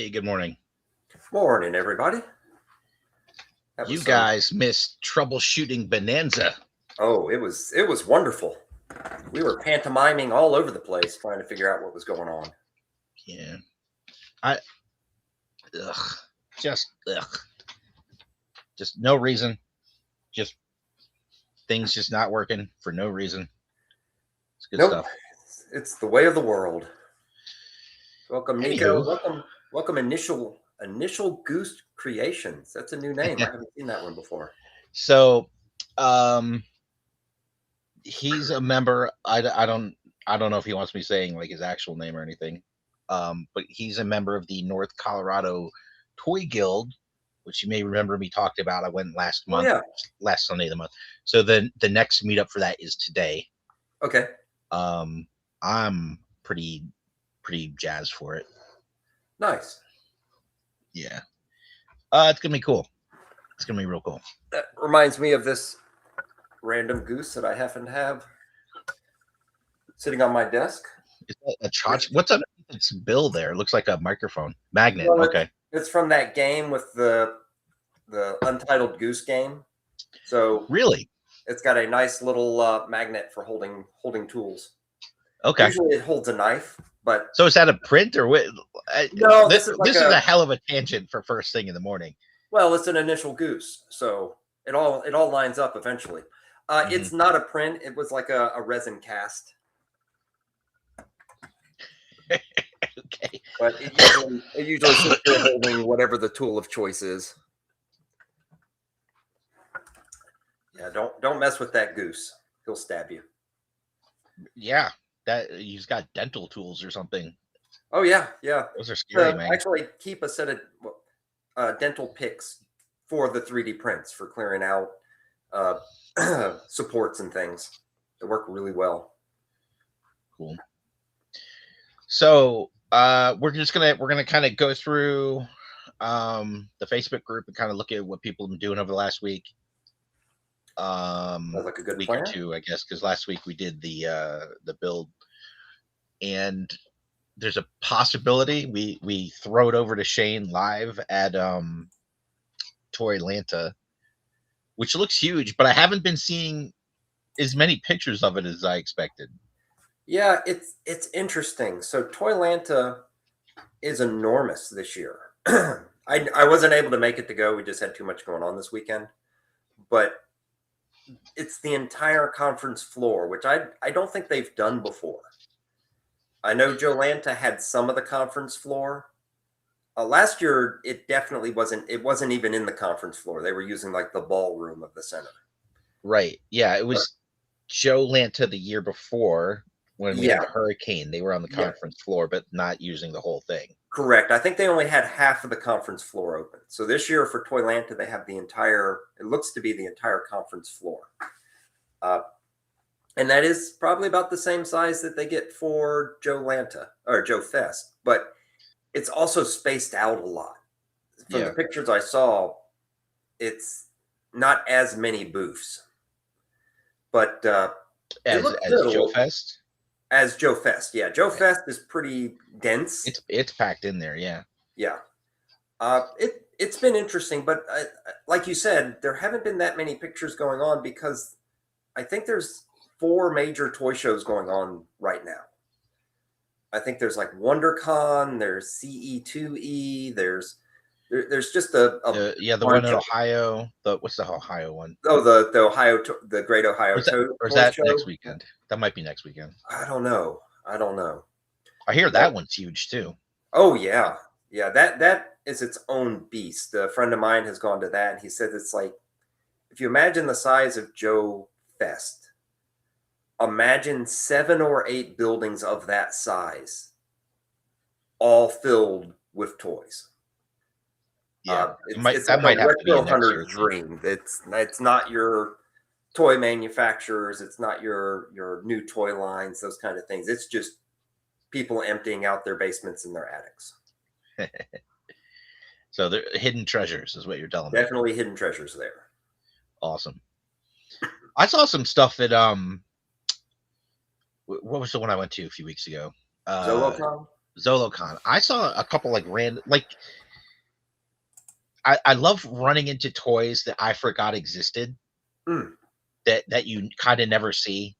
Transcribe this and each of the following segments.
Hey, good morning. Morning, everybody. You guys missed Troubleshooting Bonanza. Oh, it was wonderful. We were pantomiming all over the place trying to figure out what was going on. Yeah. Ugh. Just no reason. Just things just not working for no reason. It's good stuff. It's the way of the world. Welcome, Nico. Anywho. Welcome, Initial Goose Creations. That's a new name. I haven't seen that one before. So, he's a member. I don't know if he wants me saying like his actual name or anything. But he's a member of the North Colorado Toy Guild, which you may remember me talked about. I went last month, last Sunday of the month. So the next meetup for that is today. Okay. I'm pretty jazzed for it. Nice. Yeah. It's gonna be cool. It's gonna be real cool. That reminds me of this random goose that I happen to have sitting on my desk. Is that a charge? What's underneath its bill there? It looks like a microphone magnet. Well, okay. It's from that game with the Untitled Goose game. So really, it's got a nice little magnet for holding tools. Okay. Usually it holds a knife, but so is that a print or what? No, this is a hell of a tangent for first thing in the morning. Well, it's an initial goose, so it all lines up eventually. It's not a print; it was like a resin cast. Okay. But it usually sits there holding whatever the tool of choice is. Yeah, don't mess with that goose. He'll stab you. Yeah, that he's got dental tools or something. Oh yeah. Those are scary, man. Actually, keep a set of dental picks for the 3D prints for clearing out supports and things. They work really well. Cool. So we're gonna kind of go through the Facebook group and kind of look at what people have been doing over the last week. Sounds like a good week plan. Or two, I guess, because last week we did the build, and there's a possibility we throw it over to Shane live at TOYLANTA, which looks huge, but I haven't been seeing as many pictures of it as I expected. Yeah, it's interesting. So TOYLANTA is enormous this year. I wasn't able to make it to go. We just had too much going on this weekend. But it's the entire conference floor, which I don't think they've done before. I know JoeLanta had some of the conference floor. Last year, it definitely wasn't. It wasn't even in the conference floor. They were using like the ballroom of the center. Right. Yeah, it was JoeLanta the year before when we had the hurricane. They were on the conference floor, but not using the whole thing. Correct. I think they only had half of the conference floor open. So this year for TOYLANTA, they have the entire. It looks to be the entire conference floor. And that is probably about the same size that they get for JoeLanta or Joe Fest, but it's also spaced out a lot. From the pictures I saw, it's not as many booths, but as Joe Fest. As Joe Fest, yeah, Joe Fest is pretty dense. It's packed in there, yeah. It's been interesting, but like you said, there haven't been that many pictures going on because I think there's 4 major toy shows going on right now. I think there's like WonderCon, there's CE2E, there's just the one in Ohio. What's the Ohio one? Oh, the Ohio, the Great Ohio Toy or is that show? Next weekend? That might be next weekend. I don't know. I hear that one's huge too. Oh yeah. That is its own beast. A friend of mine has gone to that, and he said it's like if you imagine the size of Joe Fest. Imagine 7 or 8 buildings of that size, all filled with toys. Yeah, it's like a retro hunter's dream. It's not your toy manufacturers. It's not your new toy lines, those kind of things. It's just people emptying out their basements and their attics. So they're hidden treasures is what you're telling me. Definitely hidden treasures there. Awesome. I saw some stuff at what was the one I went to a few weeks ago? ZoloCon? Zolocon. I saw a couple like random like I love running into toys that I forgot existed Mm. that you kind of never see.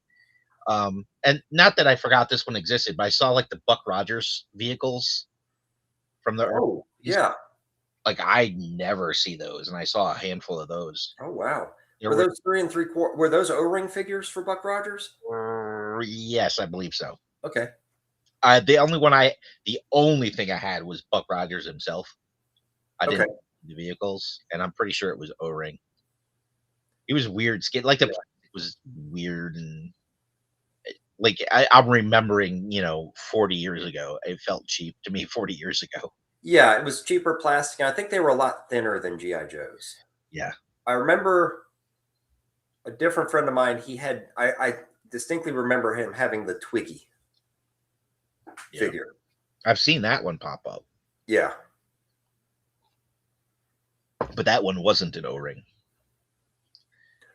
And not that I forgot this one existed, but I saw like the Buck Rogers vehicles from the Oh, early. yeah. Like I never see those, and I saw a handful of those. Oh, wow. There Were were, those 3 3/4? Were those O-ring figures for Buck Rogers? yes, I believe so. Okay. The only the only thing I had was Buck Rogers himself. I Okay. didn't the vehicles, and I'm pretty sure it was O-ring. It was weird skin, like the Yeah. plastic was weird, and like I'm remembering, 40 years ago, it felt cheap to me 40 years ago. Yeah, it was cheaper plastic. And I think they were a lot thinner than GI Joes. Yeah, I remember a different friend of mine. I distinctly remember him having the Twiggy yeah. figure. I've seen that one pop up, Yeah. but that one wasn't an O-ring. And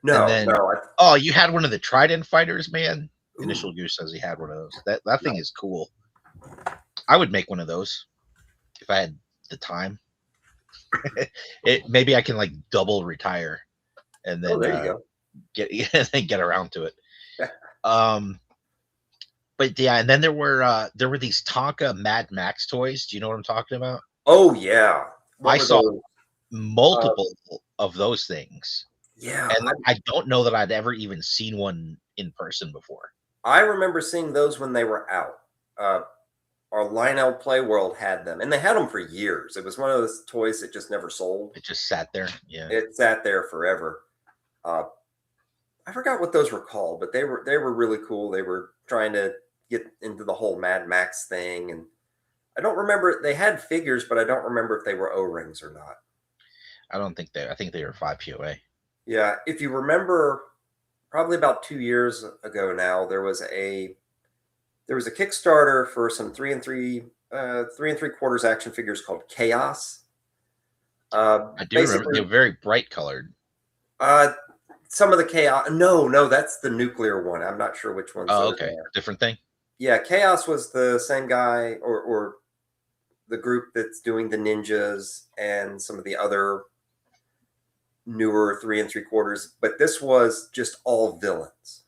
No, then, no. oh, you had one of the Trident fighters, man. Ooh, Initial Goose says he had one of those. That yeah. thing is cool. I would make one of those if I had the time. Maybe I can like double retire and Oh, then there you go. get get around to it. Um, but yeah, and then there were these Tonka Mad Max toys. Do you know what I'm talking about? Oh, yeah. What I were saw those? Uh, multiple of those things, yeah, and I don't know that I'd ever even seen one in person before. I remember seeing those when they were out. Uh, our Lionel Play World had them, and they had them for years. It was one of those toys that just never sold. It just sat there. Yeah, It sat there forever. Uh, I forgot what those were called, but they were really cool. They were trying to get into the whole Mad Max thing, and I don't remember. They had figures, but I don't remember if they were O rings or not. I don't think they. I think they were 5 POA. Yeah, if you remember, probably about 2 years ago now, there was a Kickstarter for some 3 3/4 action figures called Chaos. I do remember they Basically, were very bright colored. uh, some of the Chaos. No, no, that's the nuclear one. I'm not sure which ones Oh, those okay, are. different thing. Yeah, Chaos was the same guy or the group that's doing the ninjas and some of the other newer 3 3/4, but this was just all villains.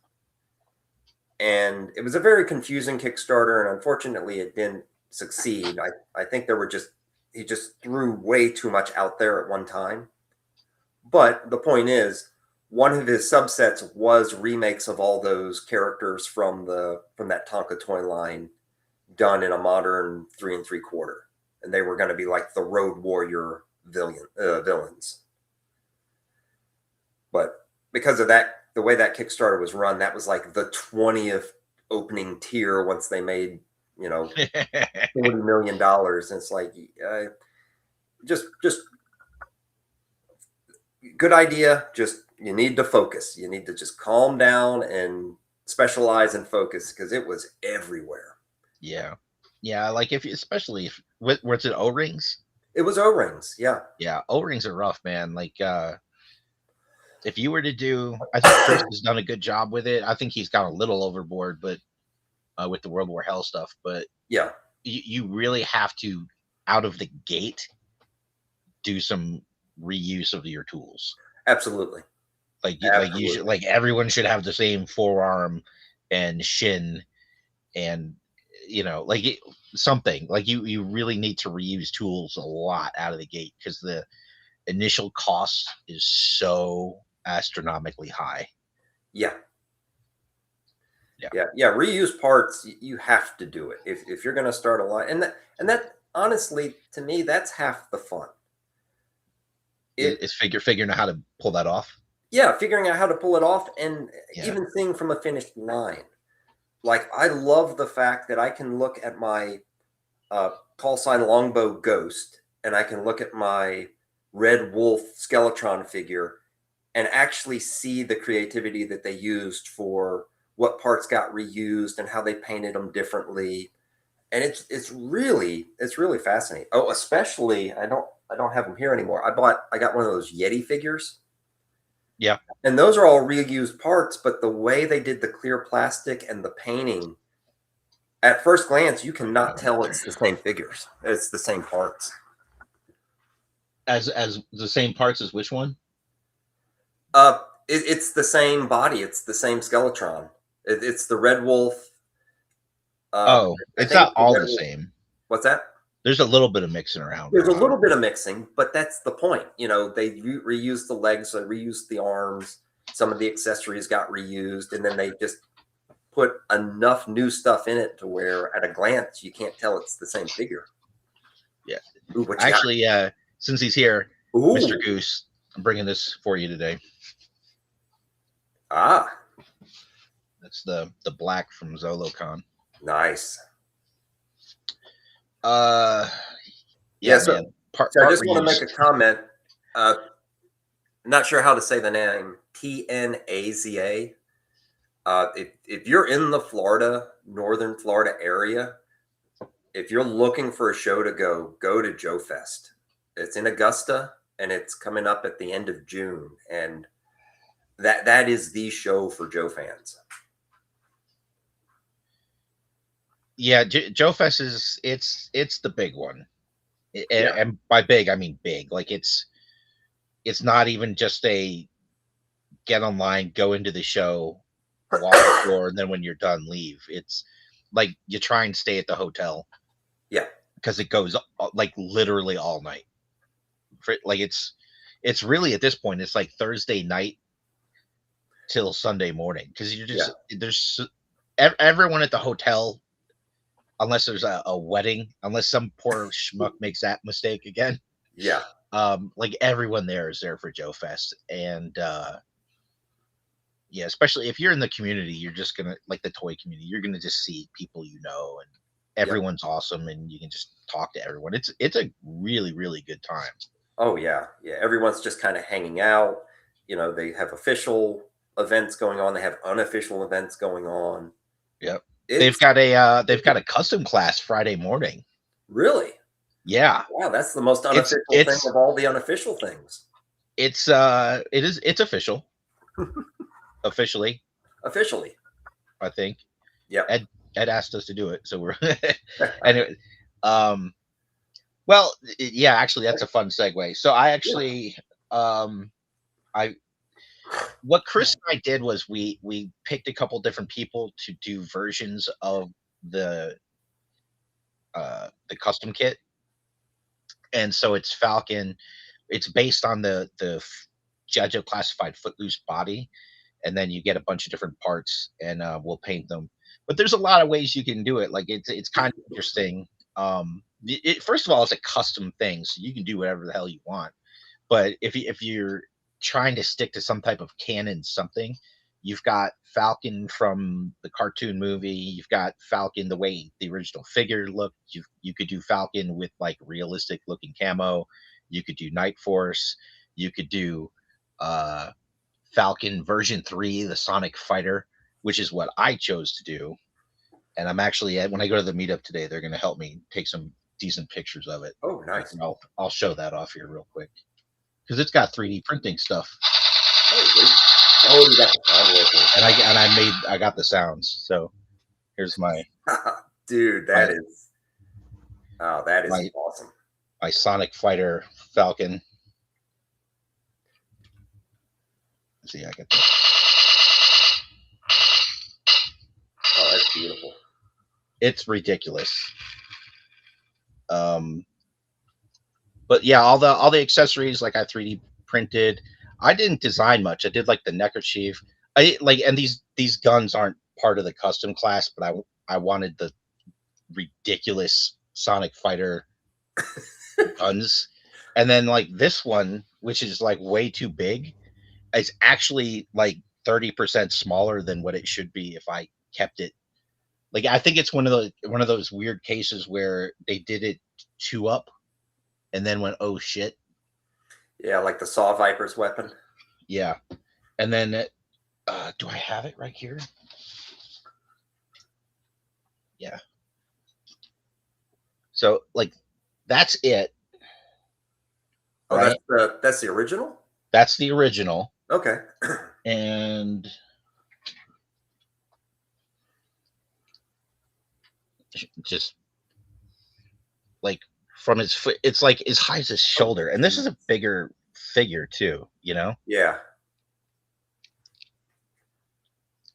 And it was a very confusing Kickstarter, and unfortunately, it didn't succeed. I think he just threw way too much out there at one time. But the point is, one of his subsets was remakes of all those characters from that Tonka toy line, done in a modern 3 3/4, and they were going to be like the Road Warrior villains. But because of that, the way that Kickstarter was run, that was like the 20th opening tier once they made, you know, $40 million. And it's like, just good idea. Just you need to focus. You need to just calm down and specialize and focus because it was everywhere. Yeah, yeah. Like if especially if where it's in O rings. It was O rings. Yeah. Yeah, O rings are rough, man. Like if you were to do, I think Chris has done a good job with it. I think he's gone a little overboard, but with the World War Hell stuff. But Yeah. you really have to out of the gate do some reuse of your tools. Absolutely. Like you should Absolutely. like everyone should have the same forearm and shin and like something like you really need to reuse tools a lot out of the gate because the initial cost is so astronomically high. Yeah. Yeah. Yeah. Reuse parts. You have to do it if you're going to start a line, and that honestly, to me, that's half the fun. It It's figuring out how to pull that off. Yeah, figuring out how to pull it off, and Yeah. even seeing from a finished line. Like I love the fact that I can look at my call sign Longbow Ghost, and I can look at my Red Wolf Skeletron figure, and actually see the creativity that they used for what parts got reused and how they painted them differently. And it's really fascinating. Oh, especially I don't have them here anymore. I got one of those Yeti figures, Yeah. and those are all reused parts, but the way they did the clear plastic and the painting At first glance, you cannot tell it's the same figures. It's the same parts. As the same parts as which one? It's the same body. It's the same Skeletron. It's the Red Wolf. Uh, Oh, I it's think not it's the all Red the Wolf. same. What's that? There's a little bit of mixing around There's a going on. little bit of mixing, but that's the point. You know, they reused the legs, they reused the arms. Some of the accessories got reused, and then they just put enough new stuff in it to where, at a glance, you can't tell it's the same figure. Yeah. Ooh, what you got? Actually, since he's here, Mr. Ooh, Goose, I'm bringing this for you today. ah, That's the black from Zolocon. nice. Uh, Yeah, yeah, so man. Part so I part just want to make reuse. a comment. Uh, not sure how to say the name. TNAZA. If you're in the northern Florida area, if you're looking for a show to go to Joe Fest. It's in Augusta and it's coming up at the end of June, and that is the show for Joe fans. Yeah, Joe Fest is it's the big one, Yeah, and by big I mean big. Like it's not even just a get online, go into the show, walk the floor, and then when you're done, leave. It's like you try and stay at the hotel yeah, because it goes like literally all night. Like it's really at this point it's like Thursday night till Sunday morning because you're yeah, just there's everyone at the hotel unless there's a wedding, unless some poor schmuck makes that mistake again. yeah. Like everyone there is there for Joe Fest, and yeah, especially if you're in the community, you're just gonna like the toy community. You're gonna just see people you know, and Yep. everyone's awesome, and you can just talk to everyone. It's a really good time. Oh yeah, yeah. Everyone's just kind of hanging out. You know, they have official events going on. They have unofficial events going on. Yep. It's They've got a custom class Friday morning. really Yeah. wow. That's the most It's unofficial thing it's of all the unofficial things. it's official. Officially, Officially, I think. yep. Ed Ed asked us to do it, so we're anyway. Um well, yeah, actually that's a fun segue. So I Yeah. actually I what Chris and I did was we picked a couple different people to do versions of the the custom kit. And so it's Falcon. It's based on the G.I.JOE classified Footloose body, and then you get a bunch of different parts, and we'll paint them. But there's a lot of ways you can do it. Like it's kind of interesting. First of all, it's a custom thing, so you can do whatever the hell you want. But if you're trying to stick to some type of canon something, you've got Falcon from the cartoon movie. You've got Falcon the way the original figure looked. You could do Falcon with like realistic looking camo. You could do Night Force. You could do uh, Falcon version 3, the Sonic Fighter, which is what I chose to do. And I'm actually when I go to the meetup today, they're going to help me take some decent pictures of it. Oh, nice. I'll show that off here real quick because it's got 3D printing stuff. Oh, you got the sound working. And I got the sounds. So here's Dude, my that is my awesome. my Sonic Fighter Falcon. Let's see, I got that. Oh, that's beautiful. It's ridiculous. But yeah, all the accessories like I 3D printed. I didn't design much. I did like the neckerchief. I like, and these guns aren't part of the custom class, but I wanted the ridiculous Sonic Fighter guns. And then like this one, which is like way too big, is actually like 30% smaller than what it should be if I kept it. Like I think it's one of those weird cases where they did it two up and then went, oh shit. Yeah, like the Saw Viper's weapon. Yeah. And then do I have it right here? Yeah. So like that's it. Oh, Right? that's the original? That's the original. Okay. And just like from his foot, it's like as high as his Oh, shoulder, and this geez. is a bigger figure too, you know. Yeah.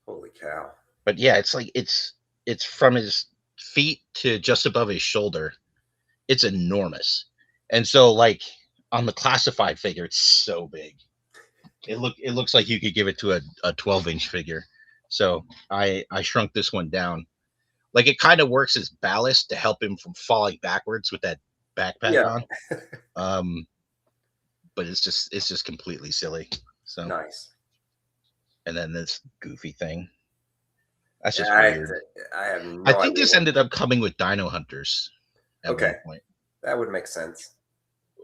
Holy cow. But yeah, it's like it's from his feet to just above his shoulder. It's enormous, and so like on the classified figure, it's so big. It looks like you could give it to a 12-inch figure. So I shrunk this one down. Like it kind of works as ballast to help him from falling backwards with that backpack Yeah. on. Um, but it's just completely silly. So Nice. and then this goofy thing. That's just I weird. I have I no think idea this what. ended up coming with Dino Hunters at Okay, one point. that would make sense.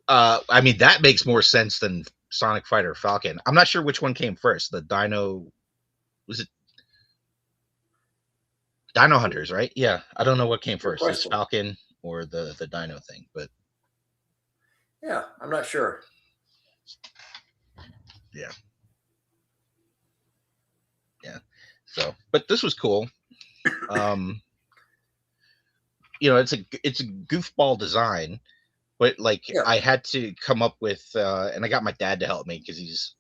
I mean that makes more sense than Sonic Fighter Falcon. I'm not sure which one came first. The Dino was it Dino Hunters, right? Yeah, I don't know what came Good first, this question. Falcon or the Dino thing, but Yeah, I'm not sure. yeah, yeah. So, but this was cool. Um, it's a goofball design, but like Yeah. I had to come up with, and I got my dad to help me because he's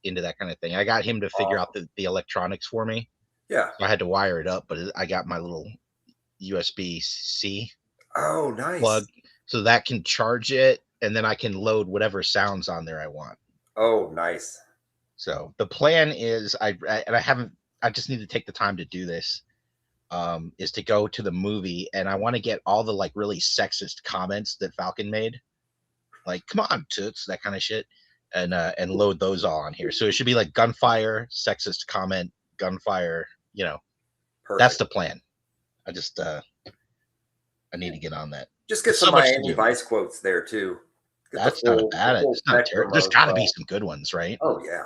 into that kind of thing. I got him to figure out Awesome. the electronics for me. Yeah. So I had to wire it up, but I got my little USB C Oh, plug nice. so that can charge it, and then I can load whatever sounds on there I want. Oh, nice. So the plan is, and I haven't. I just need to take the time to do this. Is to go to the movie, and I want to get all the like really sexist comments that Falcon made, like "Come on, toots," that kind of shit, and load those all on here. So it should be like gunfire, sexist comment, gunfire. You know, that's Perfect. the plan. I just I need to get on that. Just get There's some so much to Miami do. Vice quotes there too. Get That's not a the bad. full It's not terrible. spectrum There's of. got to be some good ones, right? Oh yeah.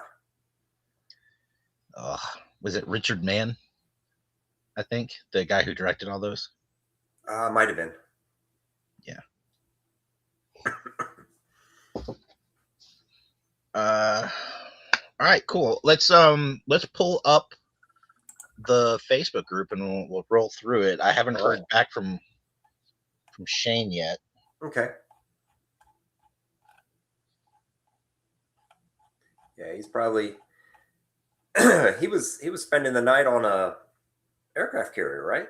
Uh, was it Richard Mann? I think the guy who directed all those. Might have been. Yeah. Uh, all right, cool. Let's pull up the Facebook group and we'll roll through it. I haven't All right. heard back from Shane yet. Okay. Yeah, he's probably he was spending the night on a aircraft carrier, right?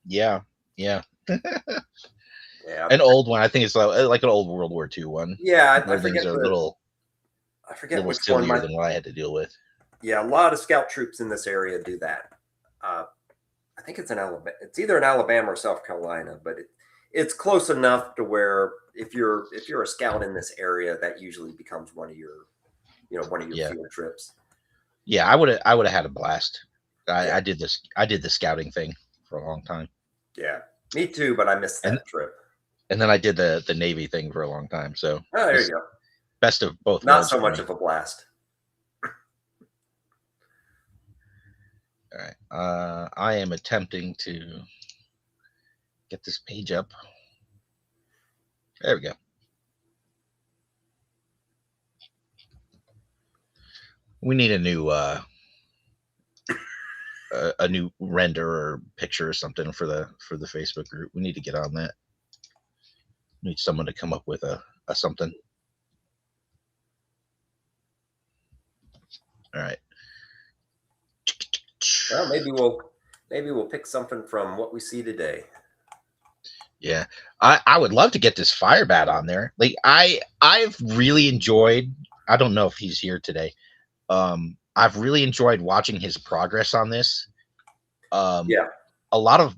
Yeah, yeah. Yeah. An old one. I think it's like an old World War II one. Yeah, I Where things forget are a the I forget little which one. sillier than what I had to deal with. Yeah, a lot of scout troops in this area do that. Uh, I think it's in Alabama. It's either in Alabama or South Carolina, but it's close enough to where if you're a scout in this area, that usually becomes one of your one of your Yeah, field trips. yeah. I would have had a blast. Yeah, I did this. I did the scouting thing for a long time, yeah, me too. But I missed and that trip. and then I did the Navy thing for a long time. So it Oh, there you was go. best of both Not worlds so for much me. of a blast. All right. I am attempting to get this page up. There we go. We need a new render or picture or something for the Facebook group. We need to get on that. We need someone to come up with a something. All right. Well, maybe we'll pick something from what we see today. Yeah. I would love to get this Firebat on there. Like I've really enjoyed, I don't know if he's here today. I've really enjoyed watching his progress on this. Um Yeah. a lot of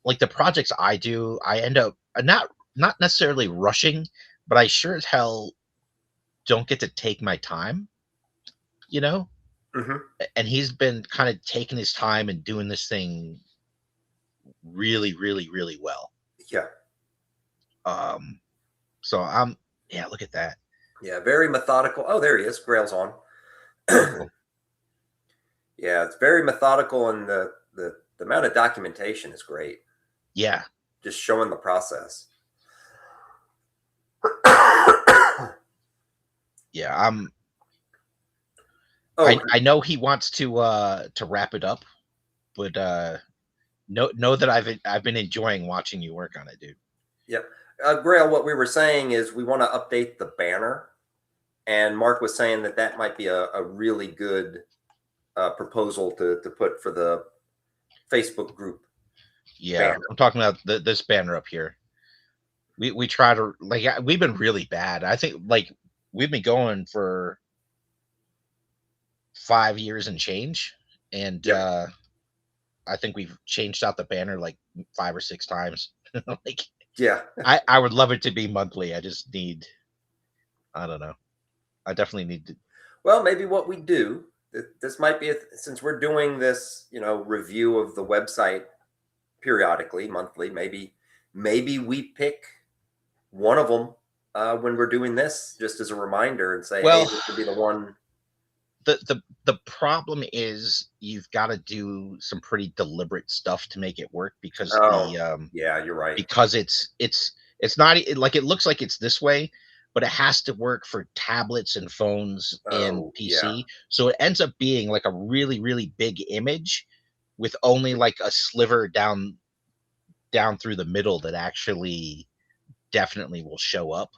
like the projects I do, I end up not necessarily rushing, but I sure as hell don't get to take my time, you know? Hmm. And he's been kind of taking his time and doing this thing really, really, really well. Yeah. Um, so I'm, yeah, look at that. Yeah. Very methodical. Oh, there he is. Grail's on. Beautiful. Yeah, it's very methodical, and the amount of documentation is great. Yeah. Just showing the process. Yeah. Oh, I know he wants to wrap it up, but know that I've been enjoying watching you work on it, dude. Yep. Grail, what we were saying is we want to update the banner, and Mark was saying that that might be a really good proposal to put for the Facebook group Yeah, banner. I'm talking about this banner up here. We try to like we've been really bad. I think like we've been going for 5 years and change, and Yep. I think we've changed out the banner like 5 or 6 times. Like Yeah. I would love it to be monthly. I just need I don't know. I definitely need to. Well, maybe what we do, this might be, since we're doing this, review of the website periodically, monthly, maybe we pick one of them when we're doing this, just as a reminder, and say, hey, Well, this would be the one. the problem is you've got to do some pretty deliberate stuff to make it work Oh, yeah, you're right. because it's not like it looks like it's this way, but it has to work for tablets and phones and Oh, yeah. PC. So it ends up being like a really big image with only like a sliver down through the middle that actually definitely will show up.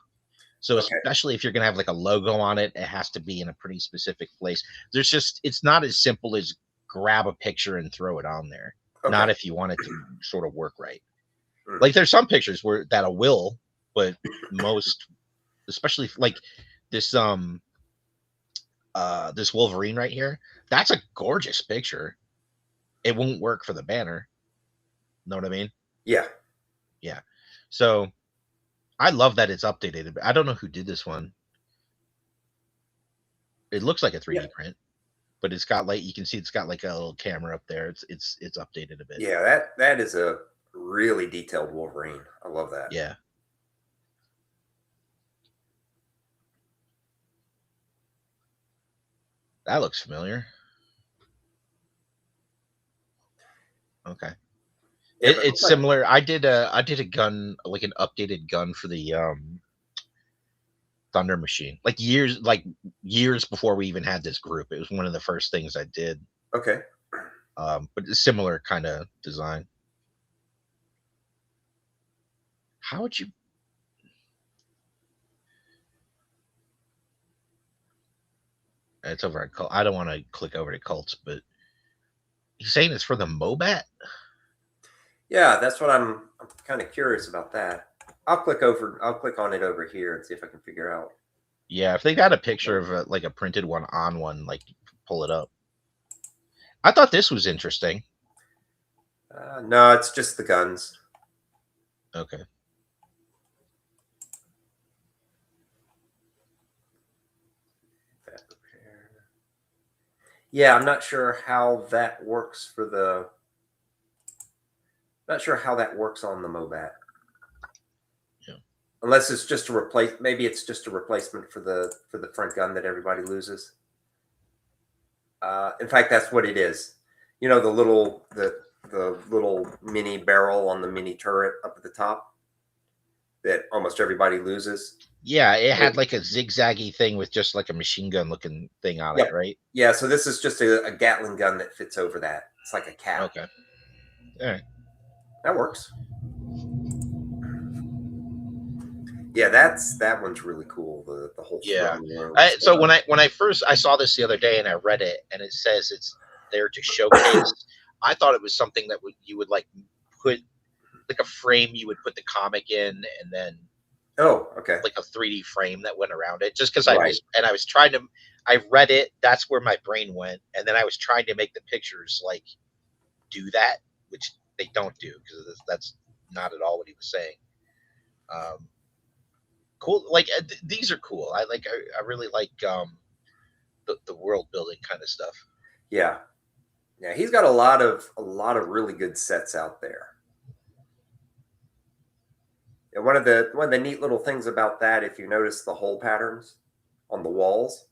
So Okay. especially if you're gonna have like a logo on it, it has to be in a pretty specific place. There's just it's not as simple as grab a picture and throw it on there. Okay. Not if you want it to sort of work right. Mm. Like there's some pictures where that I will, but most, especially like this this Wolverine right here, that's a gorgeous picture. It won't work for the banner. Know what I mean? Yeah. Yeah. So I love that it's updated. But I don't know who did this one. It looks like a Yeah. 3D print, but it's got like you can see it's got like a little camera up there. It's updated a bit. Yeah. That is a really detailed Wolverine. I love that. Yeah, that looks familiar. Okay, Yeah, but it it's looks like, similar. I did a gun like an updated gun for the Thunder Machine like years before we even had this group. It was one of the first things I did. okay. But it's similar kind of design. How would you? It's over at Cult. I don't want to click over to Cults, but he's saying it's for the Mobat. Yeah, that's what I'm kind of curious about that. I'll click on it over here and see if I can figure out. Yeah, if they got a picture of like a printed one on one, like pull it up. I thought this was interesting. No, it's just the guns. Okay. Yeah, I'm not sure how that works for the. Not sure how that works on the Mobat. Yeah. Unless it's just a replace. Maybe it's just a replacement for the front gun that everybody loses. In fact, that's what it is. The little mini barrel on the mini turret up at the top that almost everybody loses. Yeah, it It, had like a zigzaggy thing with just like a machine gun looking thing on it, yep. right? Yeah. So this is just a Gatling gun that fits over that. It's like a cap. Okay. All right. That works. Yeah, that one's really cool. The whole Yeah. throne room So setup. when I first I saw this the other day and I read it and it says it's there to showcase, I thought it was something that you would like put like a frame you would put the comic in and then Oh, okay. like a 3D frame that went around it just because Right. I was trying to I read it, that's where my brain went, and then I was trying to make the pictures like do that, which they don't do because that's not at all what he was saying. Um, cool, like these are cool. I really like the world building kind of stuff. Yeah. Yeah. He's got a lot of really good sets out there. And one of the neat little things about that, if you notice the hole patterns on the walls,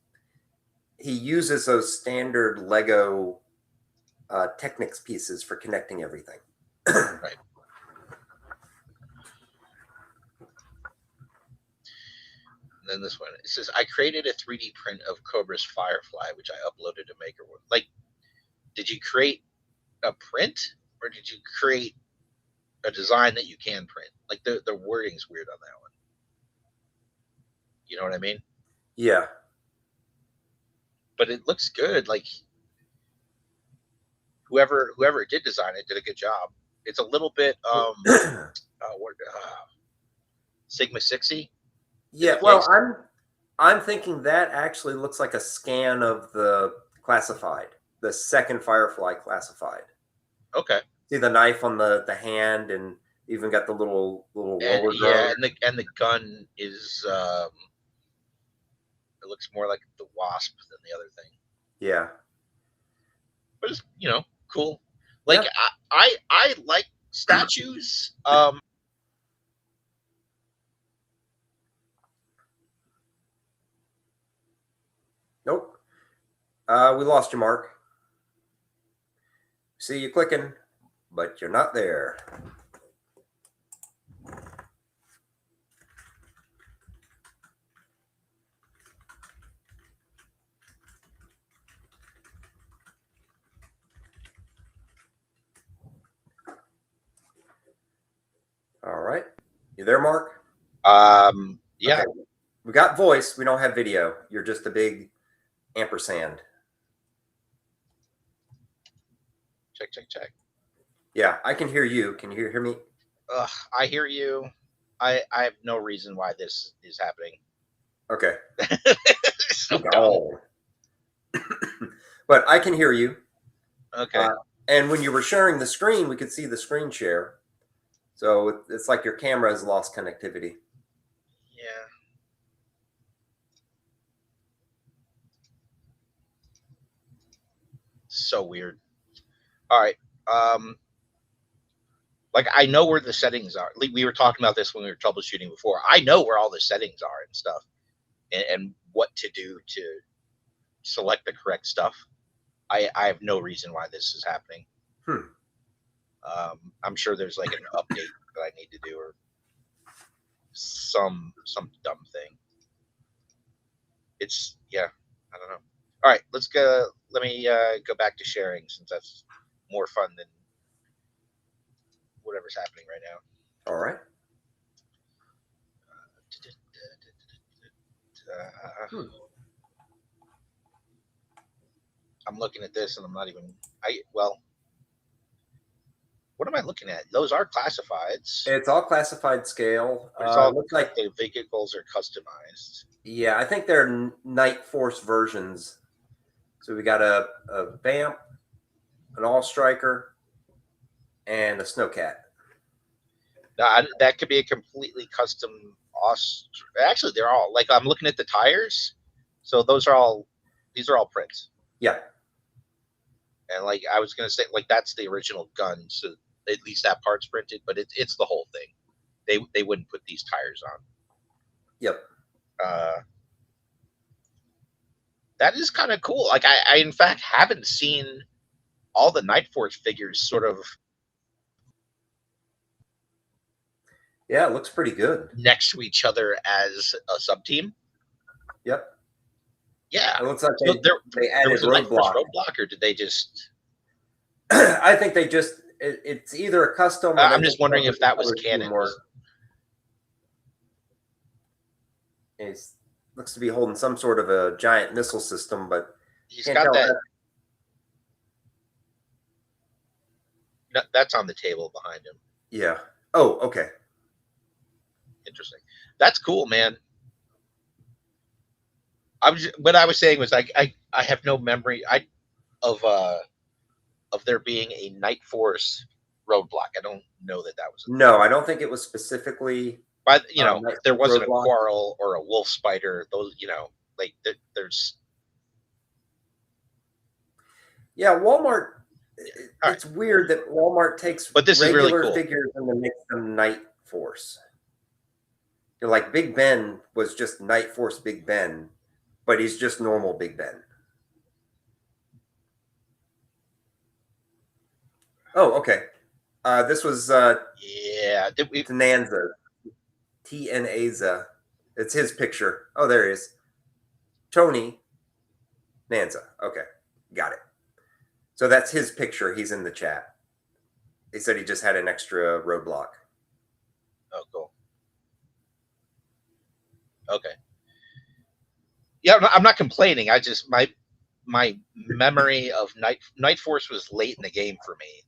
he uses those standard Lego Technics pieces for connecting everything. Right. And then this one it says I created a 3D print of Cobra's Firefly, which I uploaded to Maker. Like, did you create a print? or did you create a design that you can print? Like the wording's weird on that one. You know what I mean? Yeah. But it looks good. Like whoever did design it did a good job. It's a little bit what Sigma 60 in Yeah. the Well, case. I'm thinking that actually looks like a scan of the classified, the second Firefly classified. Okay. See the knife on the hand, and even got the little And roller drone. yeah, and the gun is it looks more like the Wasp than the other thing. Yeah. But it's cool. Like Yeah. I like statues. Nope. We lost you, Mark. See you clicking, but you're not there. All right. You there, Mark? Yeah. Okay. We got voice. We don't have video. You're just a big ampersand. Check. Yeah, I can hear you. Can you hear me? I hear you. I have no reason why this is happening. Okay. So dumb. But I can hear you. Okay. And when you were sharing the screen, we could see the screen share. So it's like your camera has lost connectivity. Yeah. So weird. All right. Like I know where the settings are. Like, we were talking about this when we were troubleshooting before. I know where all the settings are and stuff, and what to do to select the correct stuff. I have no reason why this is happening. I'm sure there's like an update that I need to do, or some dumb thing. It's I don't know. All right, let's go. Let me go back to sharing, since that's more fun than whatever's happening right now. All right. I'm looking at this and I'm not even. What am I looking at? Those are classifieds. It's all classified scale. But it's all Looks like the vehicles are customized. Yeah, I think they're Night Force versions. So we got a Vamp, an All Striker, and a Snowcat. That could be a completely custom. Actually, they're all like, I'm looking at the tires, so these are all prints. Yeah. And like I was gonna say, like that's the original gun, so at least that part's printed, but it's the whole thing. They wouldn't put these tires on. Yep. That is kind of cool. Like I in fact haven't seen all the Night Force figures sort of. Yeah, it looks pretty good. Next to each other as a sub team. Yep. Yeah. It looks like So they added there was a roadblock, or did they just? I think they just. It's either a custom. Or I'm just wondering if that was canon. He looks to be holding some sort of a giant missile system, but he's got that. That's on the table behind him. Yeah. Oh, okay. Interesting. That's cool, man. What I was saying was I have no memory of there being a Night Force roadblock. I don't know that was. No, I don't think it was specifically. But there wasn't roadblock. A Quarrel or a Wolf Spider. Those like there's. Yeah, Walmart. It's weird that Walmart takes regular really cool. figures and then makes them Night Force. Like Big Ben was just Night Force Big Ben, but he's just normal Big Ben. Oh, okay. This was Tenanza. T-N-A-Z-A. It's his picture. Oh, there he is. Tony Nanza. Okay, got it. So that's his picture. He's in the chat. He said he just had an extra roadblock. Oh, cool. Okay. Yeah, I'm not complaining. I just my memory of Night Force was late in the game for me.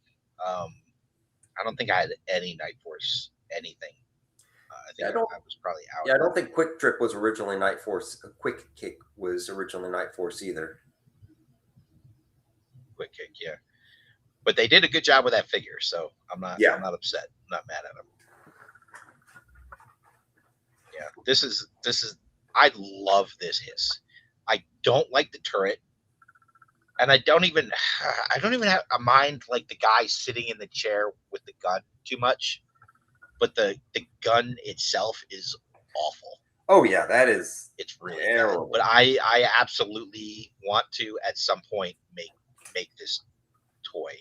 I don't think I had any Night Force anything. I Yeah, think I don't. I was probably out. Yeah, I don't think Quick Trip was originally Night Force. Quick Kick was originally Night Force either. Quick Kick, yeah. But they did a good job with that figure, so I'm Yeah, not upset. I'm not mad at them. Yeah, this is I love this hiss. I don't like the turret, and I don't even have a mind like the guy sitting in the chair with the gun too much. But the gun itself is awful. Oh yeah, that is It's really bad. But terrible. I absolutely want to at some point make this toy.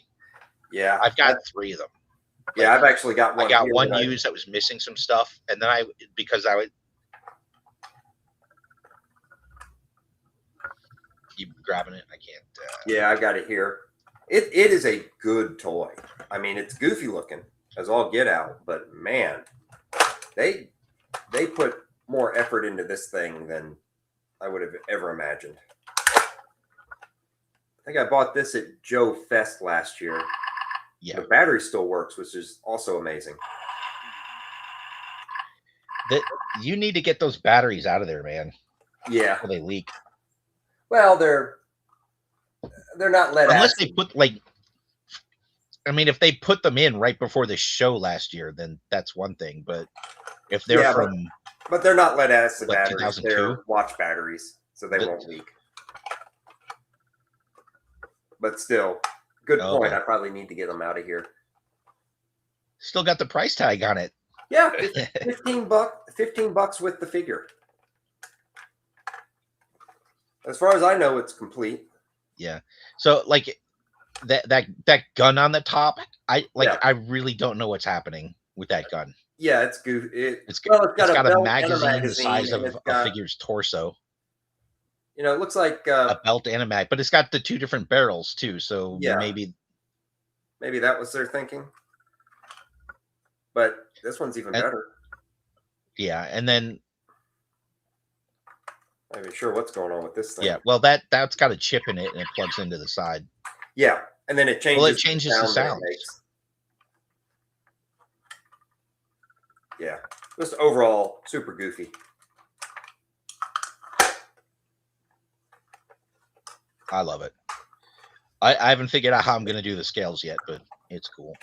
Yeah, I've got three of them. yeah. Like I've actually got I one got here one that I. used that was missing some stuff, and then because I would keep grabbing it. I can't. Yeah, I got it here. It is a good toy. I mean, it's goofy looking as all get out, but man, they they put more effort into this thing than I would have ever imagined. I think I bought this at Joe Fest last year. Yeah, the battery still works, which is also amazing. that you need to get those batteries out of there, man. Yeah. Before they leak. Well, they're not lead Unless they acid. put I mean, if they put them in right before the show last year, then that's one thing. But if they're Yeah, from but they're not lead acid what batteries. 2002, They're watch batteries, so they won't leak. But still, good point. okay, I probably need to get them out of here. still got the price tag on it. Yeah, $15 with the figure. As far as I know, it's complete. Yeah. So like that gun on the top, Yeah, I really don't know what's happening with that gun. yeah, it's good. It's It's got it's a got a belt and a magazine the magazine, size and of it's a got, figure's torso, it looks like, a belt and a mag, but it's got the two different barrels too. So yeah, maybe that was their thinking. But this one's even and better. yeah, and then I'm not even sure what's going on with this thing. yeah, well that's got a chip in it and it plugs into the side. Yeah, and then it Well, it changes the changes the sound that it sounds. makes. Yeah, just overall super goofy. I love it. I haven't figured out how I'm going to do the scales yet, but it's cool.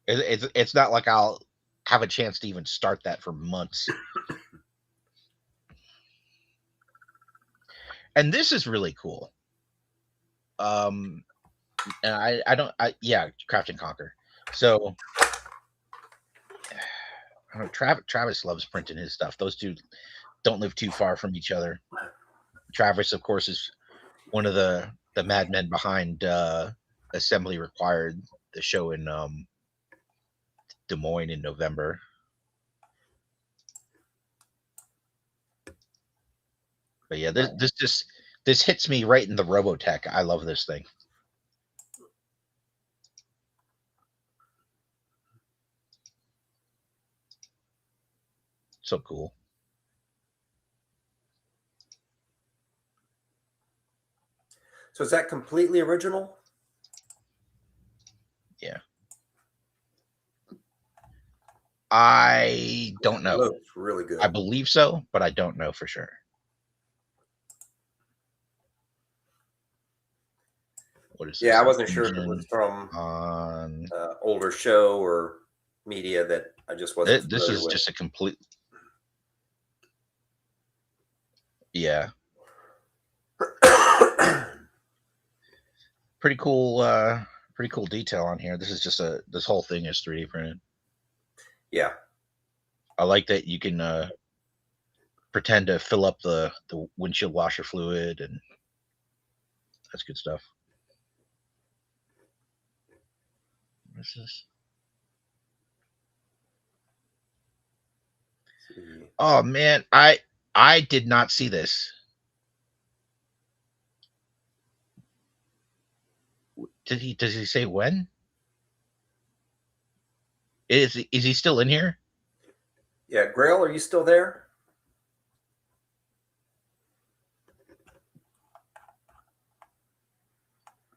It's not like I'll have a chance to even start that for months. And this is really cool. And I don't yeah, Craft and Conquer. So I don't know, Travis loves printing his stuff. Those two don't live too far from each other. Travis, of course, is one of the madmen behind Assembly Required, the show in Des Moines in November. But yeah, this hits me right in the Robotech. I love this thing. So cool. So is that completely original? Yeah. I don't It know. looks really I good. believe so, but I don't know for sure. What is this? Yeah, I wasn't sure if it was from On older show or media that I just wasn't this familiar is with. just a complete yeah, pretty cool detail on here. This is just this whole thing is 3D printed. Yeah. I like that you can pretend to fill up the windshield washer fluid, and that's good stuff. What is this? Oh man, I did not see this. Does he say when? Is he still in here? Yeah, Grail, are you still there?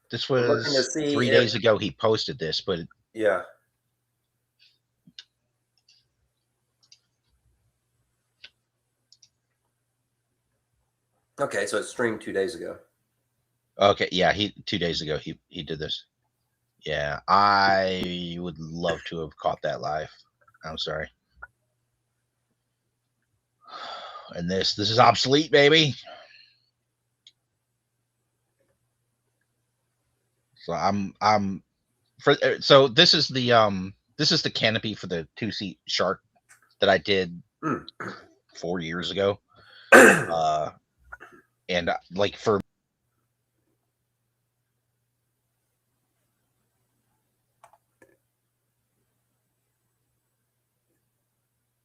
This I'm looking to was see 3 days if ago he posted this, but yeah. Okay, so it streamed 2 days ago. okay, yeah, 2 days ago he did this. Yeah, I would love to have caught that live. I'm sorry. And this is obsolete, baby. So I'm for this is the canopy for the 2-seat shark that I did Mm. 4 years ago. And like for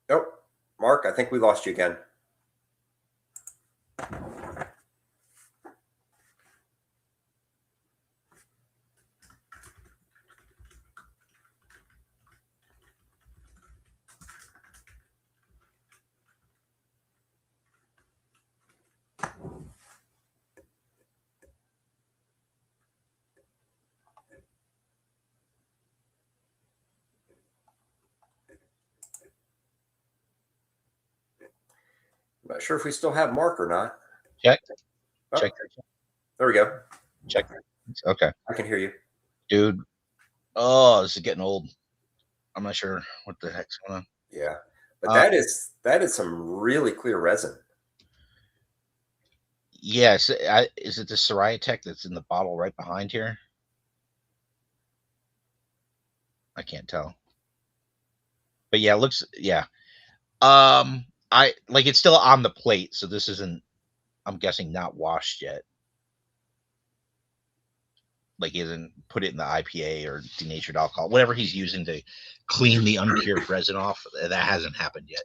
Oh, Mark, I think we lost you again. I'm not sure if we still have Mark or not. check Oh, check there we go. check. Okay, I can hear you. dude. Oh, this is getting old. I'm not sure what the heck's going on. Yeah, but Uh, that is some really clear resin. yes, is it the Soraya Tech that's in the bottle right behind here? I can't tell. But yeah, it looks yeah. I like it's still on the plate, so this isn't. I'm guessing not washed yet. Like he hasn't put it in the IPA or denatured alcohol, whatever he's using to clean the uncured resin off. That hasn't happened yet.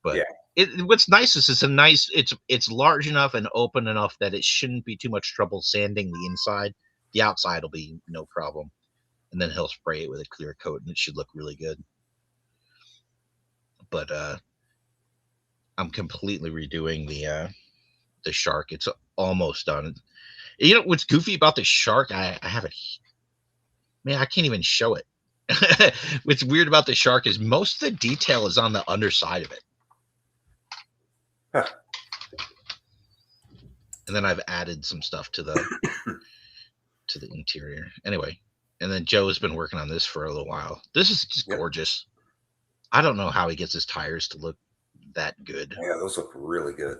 But Yeah, what's nice is it's large enough and open enough that it shouldn't be too much trouble sanding the inside. The outside will be no problem, and then he'll spray it with a clear coat, and it should look really good. But I'm completely redoing the shark. It's almost done. You know what's goofy about the shark? I have it. Man, I can't even show it. What's weird about the shark is most of the detail is on the underside of it. huh. And then I've added some stuff to the interior. Anyway, and then Joe has been working on this for a little while. This is just Yep. gorgeous. I don't know how he gets his tires to look that good. Yeah, those look really good.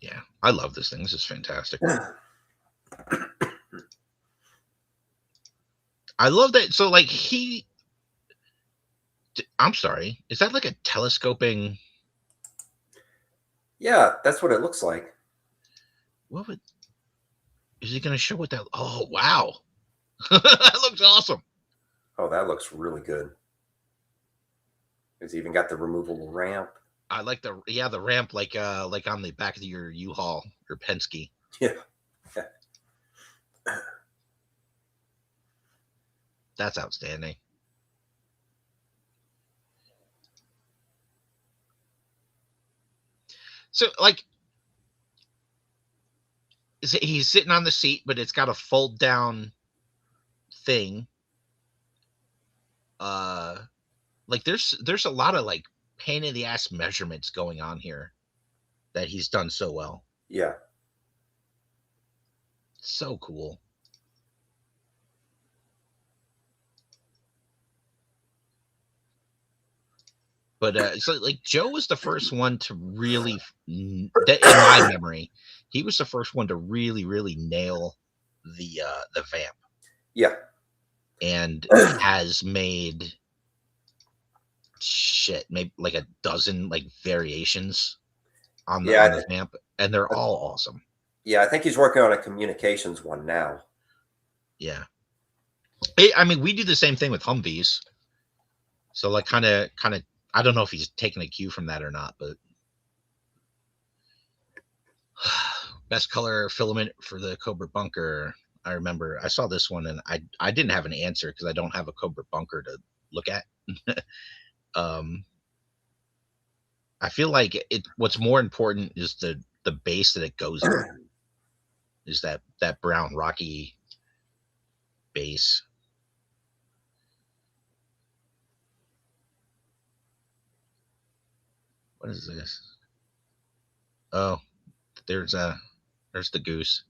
Yeah, I love this thing. This is fantastic. I love that. So like I'm sorry, is that like a telescoping? Yeah, that's what it looks like. What would is he going to show what that? Oh wow, that looks awesome. Oh, that looks really good. It's even got the removable ramp. I like the ramp like on the back of your U-Haul or Penske. Yeah. That's outstanding. So like he's sitting on the seat, but it's got a fold down thing. Like there's a lot of like pain in the ass measurements going on here that he's done so well. Yeah. So cool. But so like Joe was the first one to really, in my memory, he was the first one to really nail the vamp. Yeah. And has made shit, maybe like a dozen like variations on the vamp, and they're all awesome. Yeah, I think he's working on a communications one now. Yeah. I mean, we do the same thing with Humvees. So like kind of I don't know if he's taking a cue from that or not, but Best color filament for the Cobra bunker. I remember I saw this one and I didn't have an answer because I don't have a Cobra bunker to look at. um, I feel like it. What's more important is the base that it goes on. Is that brown rocky base? What is this? Oh, there's the goose.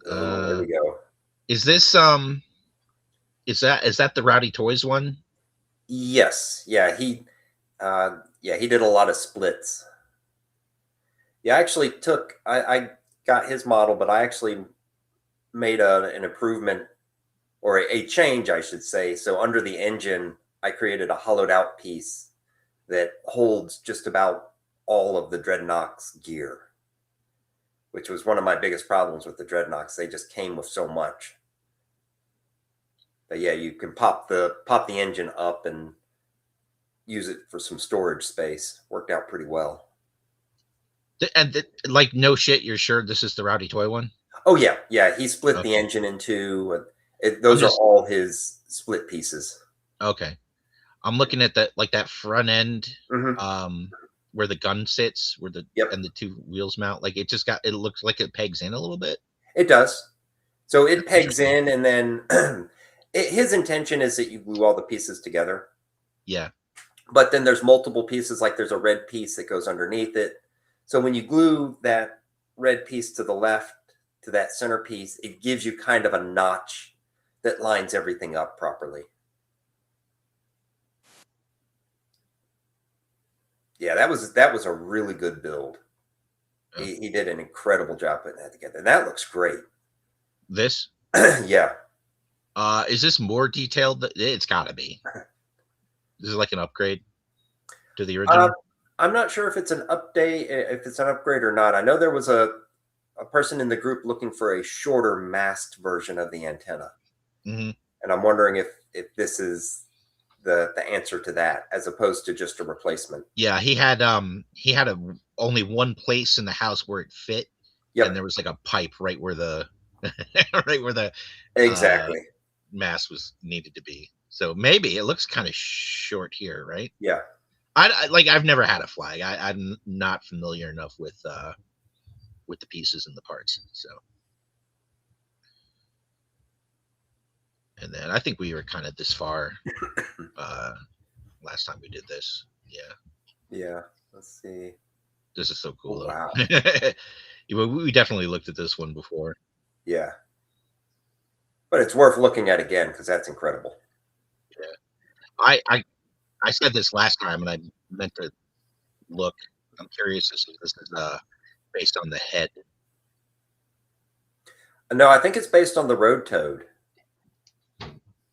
Oh, there we go. Is this is that the Rowdy Toys one? Yes, yeah, he did a lot of splits. Yeah, I actually took I got his model, but I actually made an improvement or a change, I should say. So under the engine, I created a hollowed out piece that holds just about all of the Dreadnoks gear, which was one of my biggest problems with the Dreadnoks. They just came with so much. But yeah, you can pop the engine up and use it for some storage space. Worked out pretty well. And like no shit, you're sure this is the Rowdy Toy one? Oh yeah, yeah. He split the Okay. engine into. Those are all his split pieces. Okay. I'm looking at that front end, Mm-hmm. where the gun sits, where the Yep, and the two wheels mount. Like it looks like it pegs in a little bit. it does. So it That's pegs interesting. in, and then his intention is that you glue all the pieces together. Yeah. But then there's multiple pieces. Like there's a red piece that goes underneath it. So when you glue that red piece to the left to that center piece, it gives you kind of a notch that lines everything up properly. Yeah, that was a really good build. He did an incredible job putting that together. And that looks great. This Yeah. is this more detailed? It's got to be. This is like an upgrade to the Uh, original. I'm not sure if it's an update, if it's an upgrade or not. I know there was a person in the group looking for a shorter mast version of the antenna. Hmm. And I'm wondering if this is the answer to that as opposed to just a replacement. Yeah, he had only one place in the house where it fit, and Yep, there was like a pipe right where the right where the uh exactly. mass was needed to be. So maybe it looks kind of short here, right? Yeah. Like I've never had a flag. I'm not familiar enough with the pieces and the parts. So and then I think we were kind of this far uh last time we did this. Yeah. Yeah. Let's see. This is so Oh, cool wow. though. We definitely looked at this one before. Yeah. But it's worth looking at again because that's incredible. Yeah. I said this last time and I meant to look. I'm curious if this is based on the head. No, I think it's based on the Road Toad.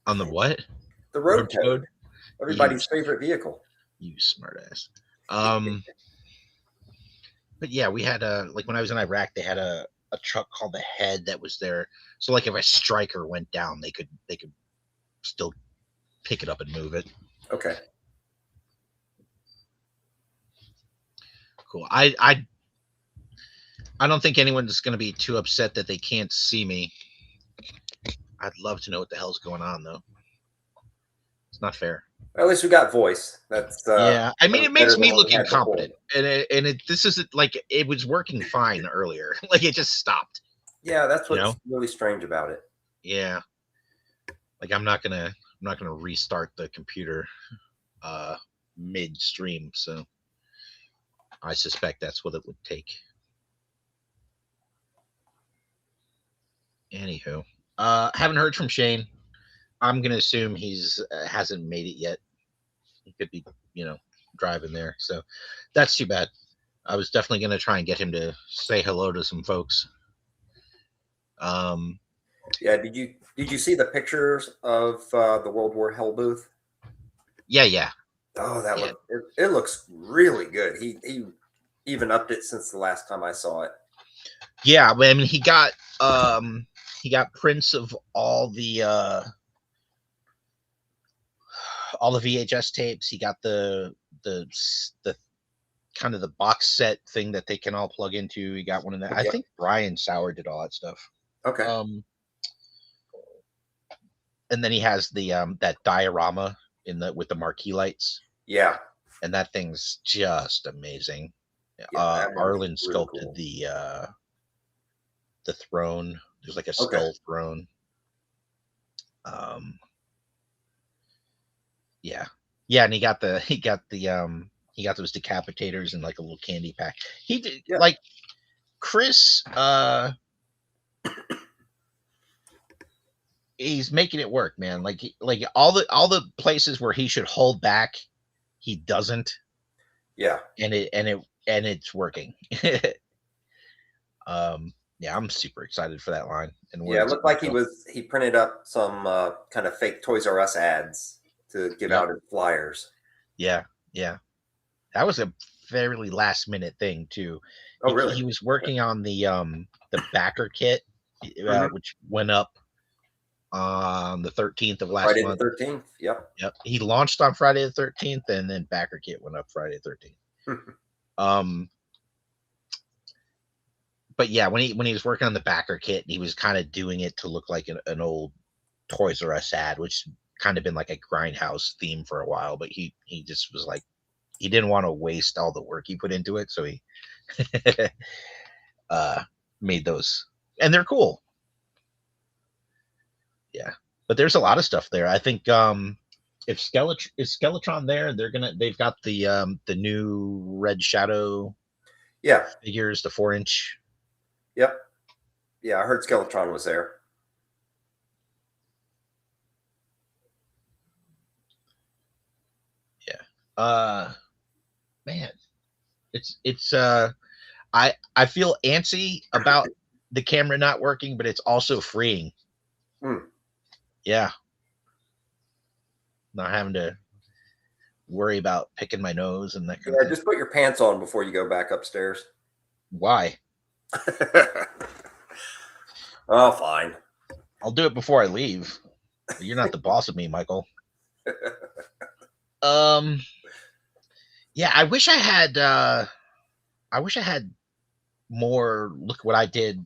On the what? The Road Road Toad, Toad? You everybody's favorite vehicle. you smartass. Um but yeah, we had like when I was in Iraq, they had a truck called the Head that was there. So like if a striker went down, they could still pick it up and move it. Okay. Cool. I don't think anyone's going to be too upset that they can't see me. I'd love to know what the hell's going on though. It's not fair. Well, at least we got voice. That's Yeah, I mean, it better makes than me what look we had before. incompetent, and this isn't like it was working fine earlier. Like it just stopped. Yeah, that's You what's know? really strange about it. Yeah. Like I'm not gonna restart the computer uh midstream. So I suspect that's what it would take. Anywho, haven't heard from Shane. I'm gonna assume he's hasn't made it yet. He could be, driving there. So that's too bad. I was definitely gonna try and get him to say hello to some folks. Um, Yeah, did you see the pictures of the World War Hell booth? yeah, yeah, Oh, that yeah, it looks really good. He even upped it since the last time I saw it. yeah. I mean, he got prints of all the all the VHS tapes. He got the kind of the box set thing that they can all plug into. He got one of that. I Yep. think Brian Sauer did all that stuff. Okay. And then he has the that diorama in the with the marquee lights, Yeah. and that thing's just amazing. Yeah. That one's Arlen really sculpted cool. the throne. There's like a Okay. skull throne. Um, yeah, yeah, and he got those decapitators in like a little candy pack. He did Yeah. like Chris. He's making it work, man. Like all the places where he should hold back, he doesn't, Yeah. and it's working. Yeah, I'm super excited for that line and where Yeah. It it's looked gonna like go. he printed up some kind of fake Toys R Us ads to give Yep. out in flyers. Yeah. Yeah. That was a fairly last minute thing too. Oh, really? He was Okay. working on the backer kit, Hmm. which went up on the 13th of last Friday the month. 13th. Yep. Yep. He launched on Friday the 13th, and then backer kit went up Friday the 13th. Um, but yeah, when he was working on the backer kit, he was kind of doing it to look like an old Toys R Us ad, which kind of been like a grindhouse theme for a while. But he just was like he didn't want to waste all the work he put into it, so he uh, made those, and they're cool. Yeah, but there's a lot of stuff there. I think if Skeletron there, they've got the new Red Shadow Yeah. figures, the 4 inch. Yep. Yeah. I heard Skeletron was there. Yeah. Man, it's I feel antsy about the camera not working, but it's also freeing. Hmm. Yeah, not having to worry about picking my nose and that kind of Yeah. thing. Just put your pants on before you go back upstairs. Why? Oh, fine. I'll do it before I leave. You're not the boss of me, Michael. Um, yeah, I wish I had more look what I did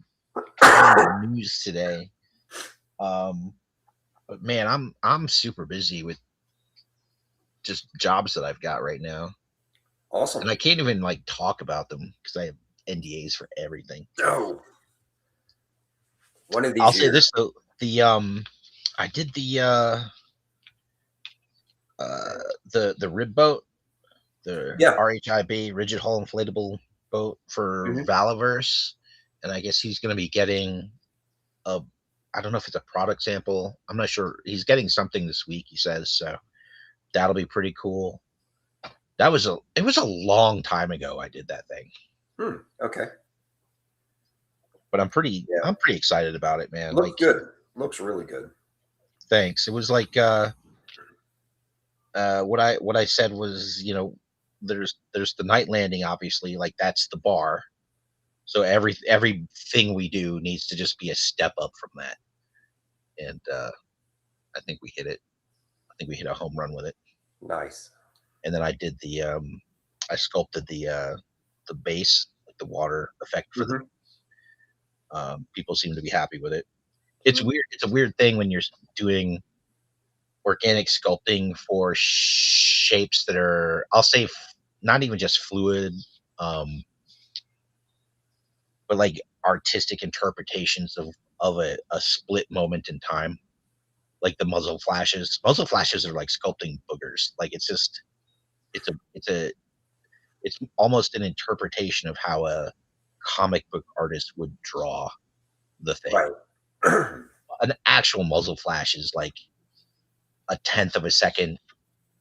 kind of news today. Um, but man, I'm super busy with just jobs that I've got right now. Awesome. And I can't even like talk about them because I have NDAs for everything. Oh, one of I'll these say years. this though, I did uh the rib boat, the Yeah. RHIB rigid hull inflatable boat for Hmm. Valaverse, and I guess he's going to be getting a I don't know if it's a product sample. I'm not sure. He's getting something this week. He says so. That'll be pretty cool. It was a long time ago I did that thing, Hmm. Okay. but Yeah. I'm pretty excited about it, man. Looks Like good. Looks really good. thanks. It was like what I said was, you know, there's the night landing, obviously, like that's the bar. So everything we do needs to just be a step up from that. And I think we hit it. I think we hit a home run with it. Nice. And then I did I sculpted the base, like the water effect for the Hmm. people seem to be happy with it. Hmm. It's a weird thing when you're doing organic sculpting for shapes that are, I'll say, not even just fluid, um, but like artistic interpretations of a split moment in time, like the muzzle flashes. Muzzle flashes are like sculpting boogers. Like it's just it's a it's almost an interpretation of how a comic book artist would draw the thing. Right. An actual muzzle flash is like a tenth of a second.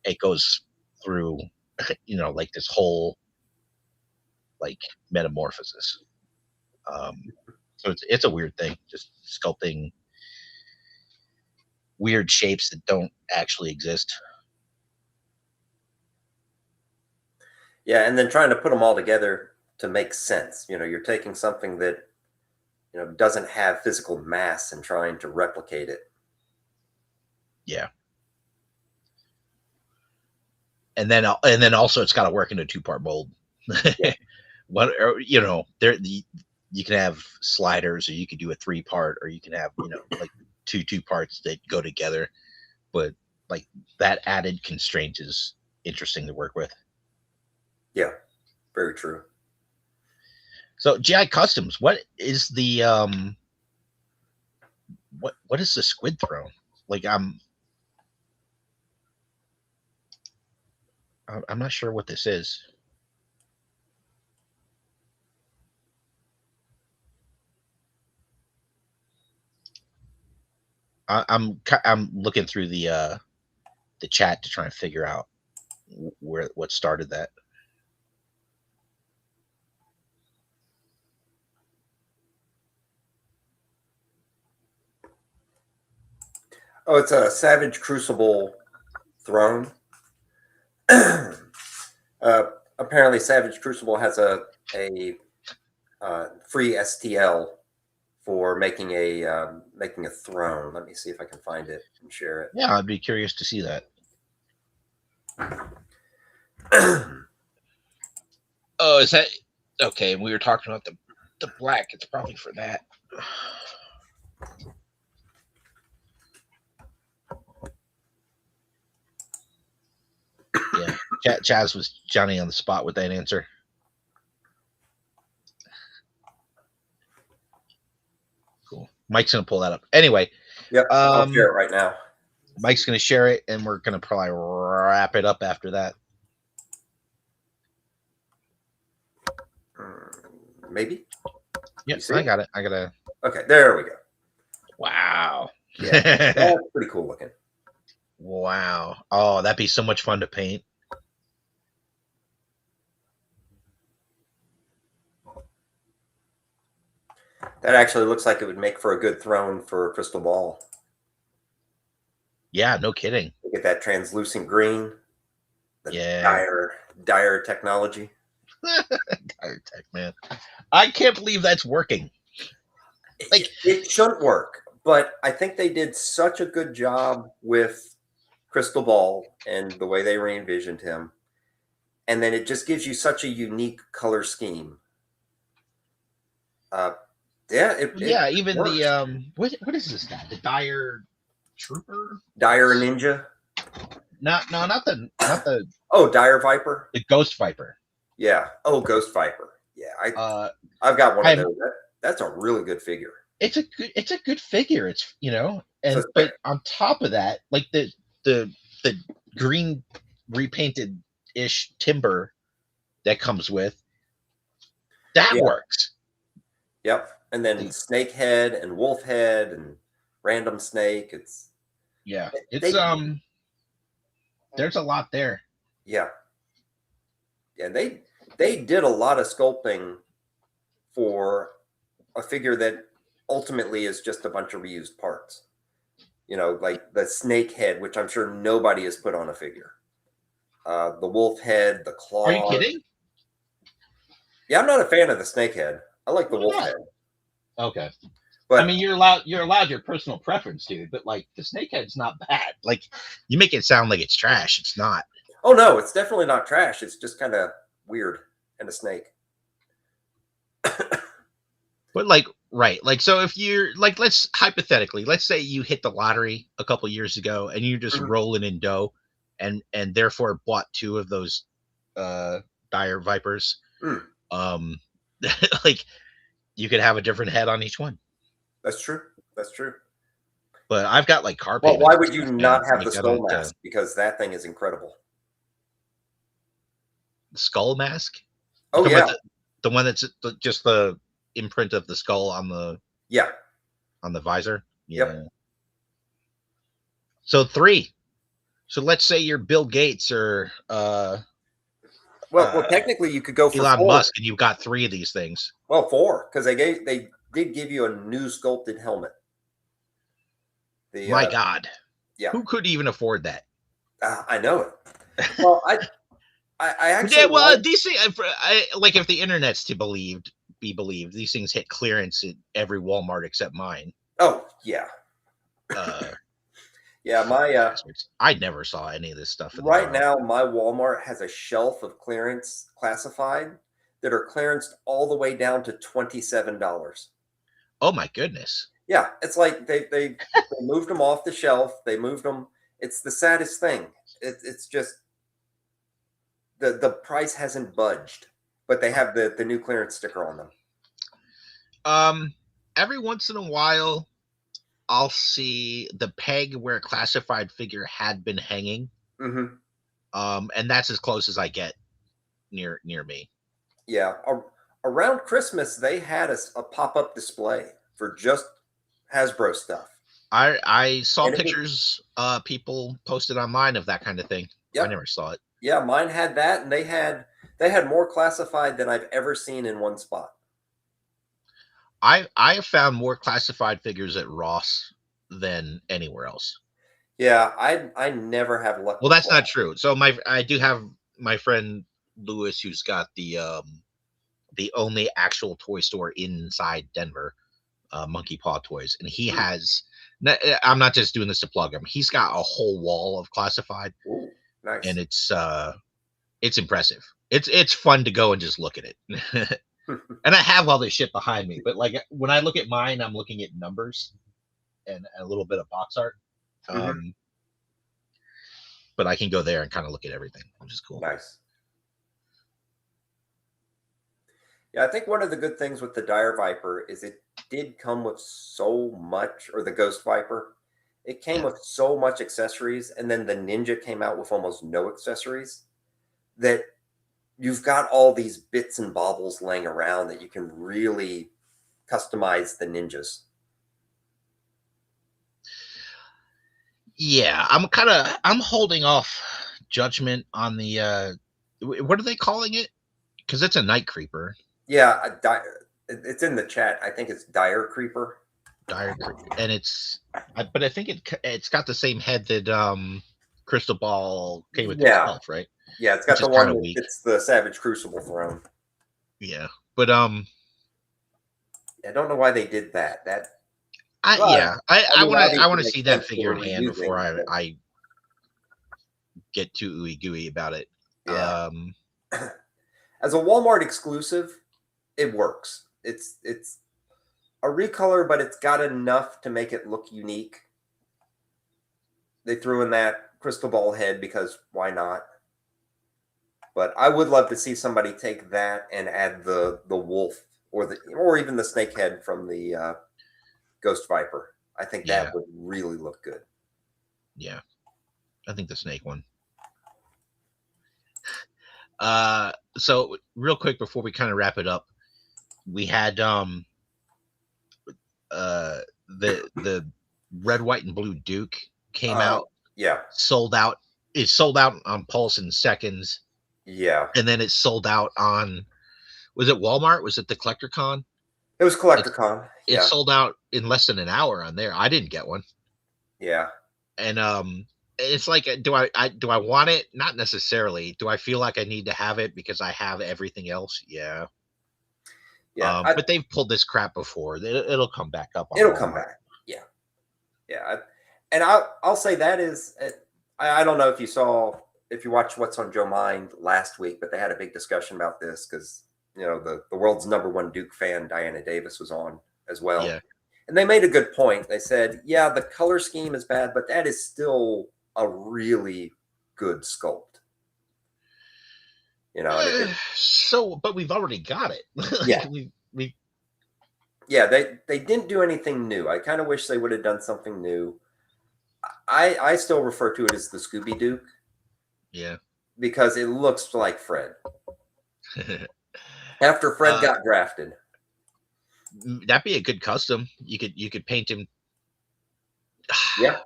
It goes through, you know, like this whole like metamorphosis. So it's a weird thing, just sculpting weird shapes that don't actually exist. Yeah, and then trying to put them all together to make sense. You're taking something that doesn't have physical mass and trying to replicate it. Yeah, and then also it's got to work in a 2-part mold. Yeah. What you can have sliders, or you could do a 3-part, or you can have like two parts that go together. But like that added constraint is interesting to work with. Yeah. Very true. So GI Customs, what is the what is the squid throne? Like I'm not sure what this is. I'm looking through the chat to try and figure out what started that. Oh, it's a Savage Crucible throne. Apparently, Savage Crucible has a free STL for making a throne. Let me see if I can find it and share it. Yeah, I'd be curious to see that. Oh, is that okay? We were talking about the black. It's probably for that. Yeah, Chaz was Johnny on the spot with that answer. Cool. Mike's gonna pull that up anyway. Yep, I'll share it right now. Mike's gonna share it, and we're gonna probably wrap it up after that. Maybe. Yes, I got it. I gotta. Okay, there we go. Wow. Yeah, that's pretty cool looking. Wow. Oh, that'd be so much fun to paint. That actually looks like it would make for a good throne for a crystal ball. Yeah, no kidding. Look at that translucent green. The Yeah. dire technology. Dire tech, man. I can't believe that's working. Like it shouldn't work, but I think they did such a good job with Crystal Ball and the way they re-envisioned him. And then it just gives you such a unique color scheme. Yeah, even works. the what is this guy? The Dire Trooper? Dire Ninja? Not the Oh, Dire Viper? The Ghost Viper. Yeah. Oh, Ghost Viper. Yeah, I've got one of those. That's a really good figure. It's a good figure. It's and but on top of that, like the green repainted ish timber that comes with that works. Yep. And then snake head and wolf head and random snake. It's there's a lot there. Yeah. Yeah, they did a lot of sculpting for a figure that ultimately is just a bunch of reused parts. Like the snake head, which I'm sure nobody has put on a figure. The wolf head, the claw. Are you kidding? Yeah, I'm not a fan of the snake head. I like the wolf head. Okay. But I mean, you're allowed your personal preference, dude. But like the snake head's not bad. Like you make it sound like it's trash. It's not. Oh no, it's definitely not trash. It's just kind of weird and a snake. But like, right, like, so if you're like, let's say you hit the lottery a couple years ago and you're just rolling in dough, and therefore bought 2 of those Dire Vipers. Like you could have a different head on each one. That's true. But I've got like car payments. Well, why would you not have the skull mask? Because that thing is incredible. The skull mask? Oh yeah, the one that's just the imprint of the skull on the on the visor. Yep. So 3. So let's say you're Bill Gates or well, technically you could go for Elon 4. Musk, and you've got 3 of these things. Well, 4, because they did give you a new sculpted helmet. My God, yeah, who could even afford that? I know it. Well, I actually these things, like if the internet's to be believed, these things hit clearance at every Walmart except mine. Oh yeah. Yeah, my Bastards. I never saw any of this stuff in the right wild. now my Walmart has a shelf of clearance classified that are clearanced all the way down to $27. Oh my goodness. Yeah, it's like they moved them off the shelf. They moved them. It's the saddest thing. It's just the price hasn't budged, but they have the new clearance sticker on them. Um, every once in a while, I'll see the peg where a classified figure had been hanging. Hmm. And that's as close as I get near me. Yeah, around Christmas they had a pop up display for just Hasbro stuff, I saw and it was pictures people posted online of that kind of thing. I yep, never saw it. yeah. Mine had that, and they had more classified than I've ever seen in one spot. I have found more classified figures at Ross than anywhere else. Yeah, I never have luck Well, with that's Ross. not true. So I do have my friend Lewis who's got the only actual toy store inside Denver, Monkey Paw Toys, and he Hmm. has. I'm not just doing this to plug him. He's got a whole wall of classified, Ooh, and nice. it's impressive. It's fun to go and just look at it. And I have all this shit behind me, but like when I look at mine, I'm looking at numbers and a little bit of box art. Hmm. Um, but I can go there and kind of look at everything, which is cool. Nice. Yeah, I think one of the good things with the Dire Viper is it did come with so much, or the Ghost Viper, it came Yeah. with so much accessories, and then the Ninja came out with almost no accessories, that you've got all these bits and baubles laying around that you can really customize the ninjas. Yeah, I'm holding off judgment on the what are they calling it? Because it's a night creeper. Yeah, it's in the chat. I think it's Dire Creeper. Dire creeper, and but I think it's got the same head that Crystal Ball came with Yeah, itself, right? yeah, it's Which got is the kind one of that weak. fits the Savage Crucible throne. Yeah, but I don't know why they did that. That I But yeah, I I I mean, want to I obviously want to see makes that sense they figure were in hand before reusing. But I get too ooey gooey about it. yeah, Um, as a Walmart exclusive, it works. It's a recolor, but it's got enough to make it look unique. They threw in that crystal ball head because why not? But I would love to see somebody take that and add the wolf or even the snake head from the Ghost Viper. I think yeah, that would really look good. yeah, I think the snake one. So real quick before we kind of wrap it up, we had uh the red, white, and blue Duke came out, Yeah, sold out. It sold out on Pulse in seconds, yeah. and then it sold out on, was it Walmart? Was it the Collector Con? It was It Collector Con. it Yeah, sold out in less than an hour on there. I didn't get one, yeah, and it's like, do I want it? Not necessarily. Do I feel like I need to have it because I have everything else? Yeah. yeah. But they've pulled this crap before. It'll come back up on It'll come Walmart. back. Yeah, yeah. And I'll say that is. I don't know if you watched What's on Joe Mind last week, but they had a big discussion about this because the world's number one Duke fan, Diana Davis, was on as well. Yeah. And they made a good point. They said, yeah, the color scheme is bad, but that is still a really good sculpt. And So, but we've already got it. yeah, Like we yeah, they didn't do anything new. I kind of wish they would have done something new. I still refer to it as the Scooby Duke yeah. because it looks like Fred. After Fred uh, got drafted. that'd be a good custom. You could paint him. Yeah.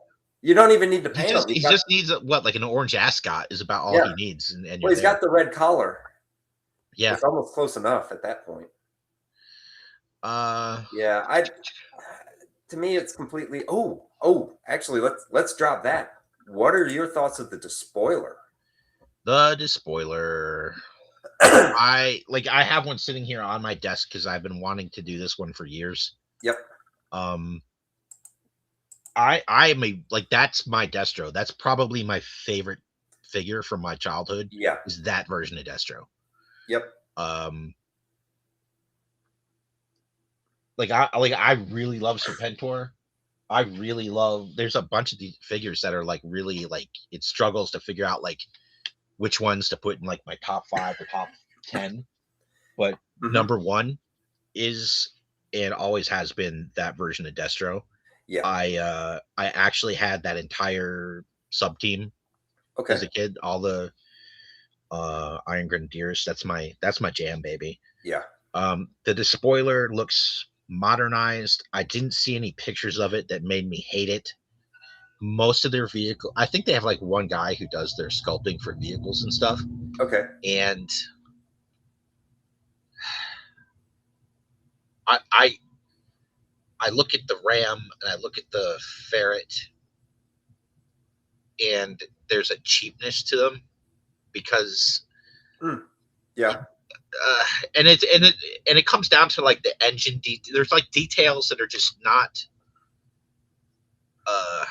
You don't even need to He paint him. just he just needs what, like an orange ascot is about all Yeah. he needs, and Well, you're he's there. got the red collar. Yeah. It's almost close enough at that point. Uh, Yeah, to me it's completely actually let's drop that. What are your thoughts of the despoiler? the despoiler. I have one sitting here on my desk because I've been wanting to do this one for years. Yep. Um, I am a like that's my Destro. That's probably my favorite figure from my childhood. Yeah. Is that version of Destro? Yep. Um, like I really love Serpentor. I really love. There's a bunch of these figures that are like really like it struggles to figure out like which ones to put in like my top 5 or top 10. But Hmm. number one is and always has been that version of Destro. Yeah. I actually had that entire sub team Okay. as a kid. All the Iron Grenadiers. That's my jam, baby. Yeah. The despoiler looks modernized. I didn't see any pictures of it that made me hate it. Most of their vehicle, I think they have like one guy who does their sculpting for vehicles and stuff. Okay. And I I look at the Ram and I look at the Ferret, and there's a cheapness to them because Mm. Yeah. uh, and it comes down to like the engine there's like details that are just not uh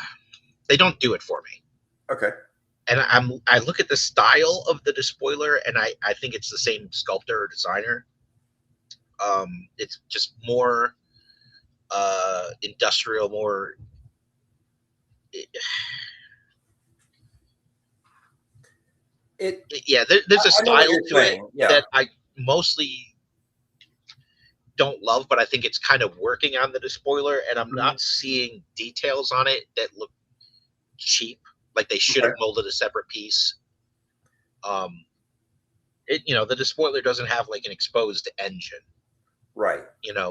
they don't do it for me. Okay. And I look at the style of the despoiler and I think it's the same sculptor or designer. It's just more industrial, more It. yeah, there's a I know what style you're to it saying. Yeah. that I mostly don't love, but I think it's kind of working on the despoiler, and I'm Hmm. not seeing details on it that look cheap, like they should Okay. have molded a separate piece. Um, the despoiler doesn't have like an exposed engine, Right.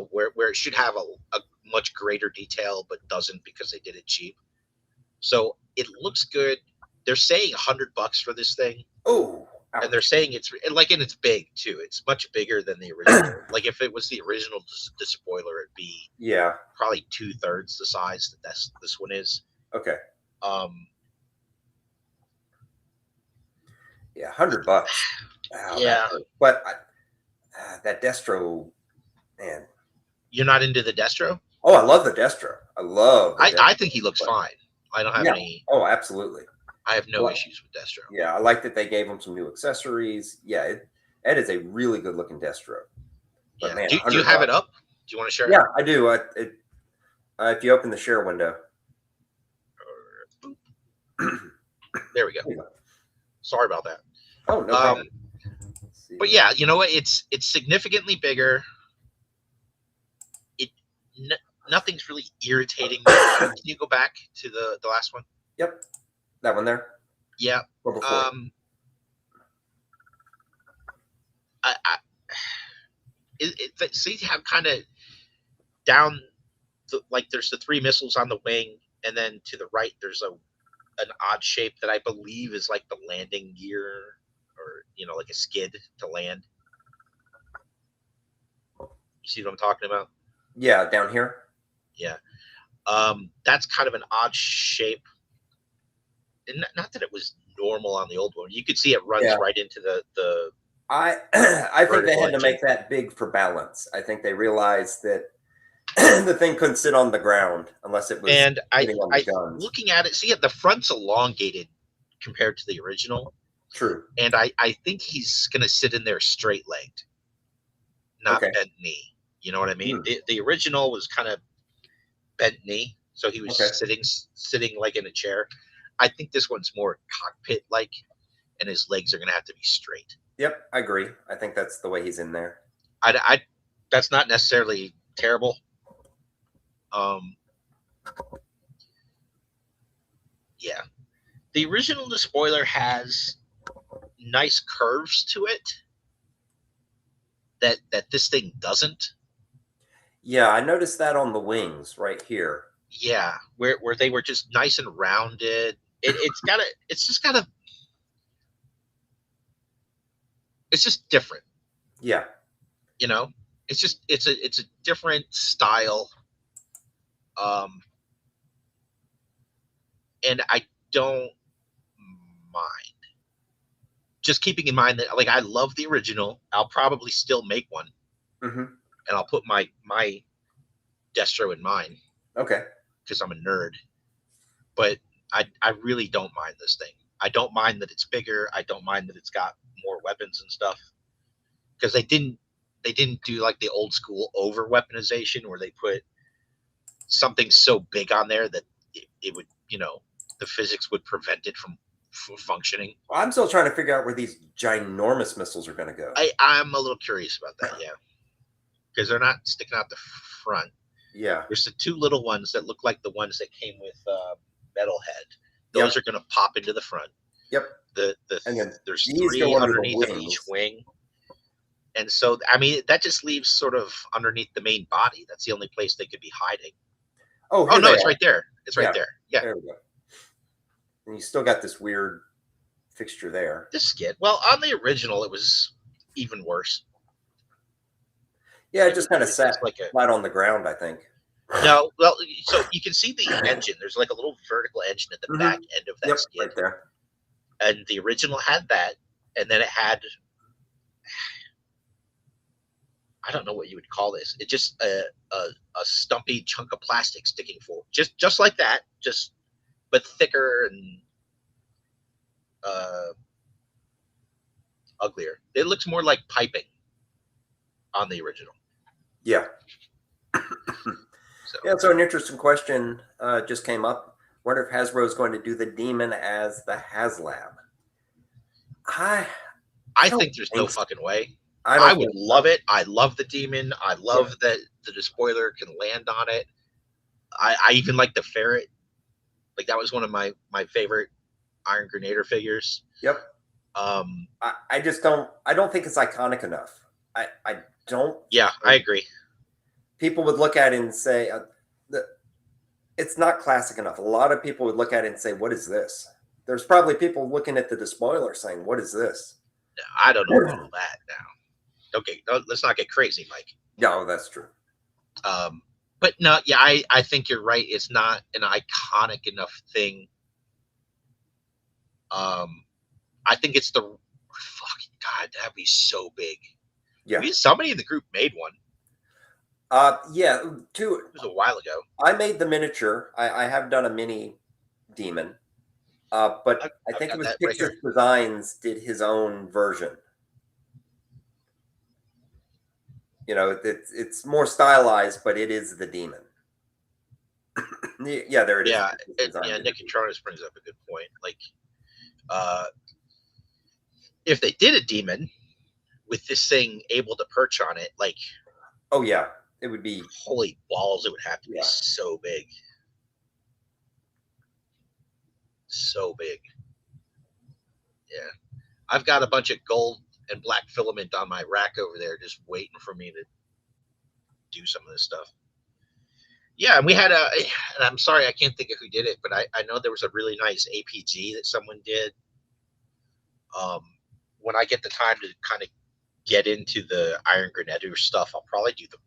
where it should have a much greater detail, but doesn't because they did it cheap. So it looks good. They're saying $100 for this thing, Oh, and they're ouch. saying and it's big too. It's much bigger than the original. Like if it was the original despoiler, it'd be Yeah. probably 2/3 the size that this one is. Okay. Um, Yeah. $100. Wow, that yeah, hurt. But that Destro, man. you're not into the Destro. Oh, I love the Destro. I love the I Destro. think he looks But fine. I don't have yeah. any. Oh, absolutely. I have no Well, issues with Destro. yeah, I like that they gave him some new accessories. Yeah, that is a really good looking Destro. But Yeah. man, Do you hundred have it bucks. up? Do you want to share it? Yeah, I do. If you open the share window, There we go. Sorry about that. oh, no Um, problem. Let's see. but yeah, you know what? It's significantly bigger. It n- Nothing's really irritating me. Can you go back to the last one? Yep, that one there. Yeah. Or before. I see how kind of down like there's the 3 missiles on the wing, and then to the right there's an odd shape that I believe is like the landing gear, or like a skid to land. You see what I'm talking about? Yeah, down here. Yeah. That's kind of an odd shape, and not that it was normal on the old one. You could see it runs Yeah, right into the I I think they vertical had to engine. make that big for balance. I think they realized that the thing couldn't sit on the ground unless it was And I sitting on the I guns. looking at it, see the front's elongated compared to the original, True. and I think he's gonna sit in there straight legged, not Okay. bent knee. You know what I mean? Hmm. The original was kind of bent knee, so he was Okay. sitting like in a chair. I think this one's more cockpit like, and his legs are gonna have to be straight. Yep, I agree. I think that's the way he's in there. I That's not necessarily terrible. Um, yeah, the original despoiler has nice curves to it that this thing doesn't. Yeah, I noticed that on the wings right here. Yeah, where they were just nice and rounded. It's just got a it's just different. Yeah. You know, it's a different style. Um, and I don't mind. Just keeping in mind that like I love the original. I'll probably still make one, Hmm. and I'll put my Destro in mine Okay. because I'm a nerd. but I really don't mind this thing. I don't mind that it's bigger. I don't mind that it's got more weapons and stuff because they didn't do like the old school over weaponization where they put something so big on there that it would, the physics would prevent it from functioning. Well, I'm still trying to figure out where these ginormous missiles are going to go. I'm a little curious about that, yeah, because they're not sticking out the front. Yeah. There's the two little ones that look like the ones that came with Metalhead. Those Yep. are going to pop into the front. Yep. And then There's these three go under the underneath of each wings. wing. And so, I mean, that just leaves sort of underneath the main body. That's the only place they could be hiding. Oh, Oh here no, they it's are. right there. It's right Yeah. there. Yeah. There we go. And you still got this weird fixture there. This skid. Well, on the original, it was even worse. Yeah, it just kind of It's sat like a flat on the ground, I think. no. Well, so you can see the engine. There's like a little vertical engine at the Mhm. back end of that Yep, skid, right there. and the original had that, and then it had, I don't know what you would call this. It just a stumpy chunk of plastic sticking forward, just like that, just but thicker and uh, uglier. It looks more like piping on the original. Yeah. So Yeah, so an interesting question just came up. Wonder if Hasbro is going to do the demon as the HasLab. I don't think there's no think so. fucking way. I I don't would think so. love it. I love the demon. I love that the despoiler can land on it. I even like the ferret. Like that was one of my favorite Iron Grenader figures. Yep. Um, I just don't. I don't think it's iconic enough. I don't. yeah, I agree. People would look at it and say, it's not classic enough. A lot of people would look at it and say, what is this? There's probably people looking at the despoiler saying, what is this? No, I don't know about all that now. Okay, no, let's not get crazy, Mike. No, that's true. But no, yeah, I think you're right. It's not an iconic enough thing. I think it's the fucking God. That'd be so big. Yeah. I mean, somebody in the group made one. Yeah. It was a while ago. I made the miniature. I have done a mini demon, but I think it was Pictures right Designs did his own version. You know, it's more stylized, but it is the demon. Yeah, there it is. Yeah. Nick Catronis brings up a good point. Like, if they did a demon with this thing able to perch on it, like, oh yeah, it would be holy balls. It would have to be so big, so big. Yeah, I've got a bunch of gold and black filament on my rack over there, just waiting for me to do some of this stuff. Yeah, and we had and I'm sorry I can't think of who did it, but I know there was a really nice APG that someone did. When I get the time to kind of get into the Iron Grenader stuff, I'll probably do the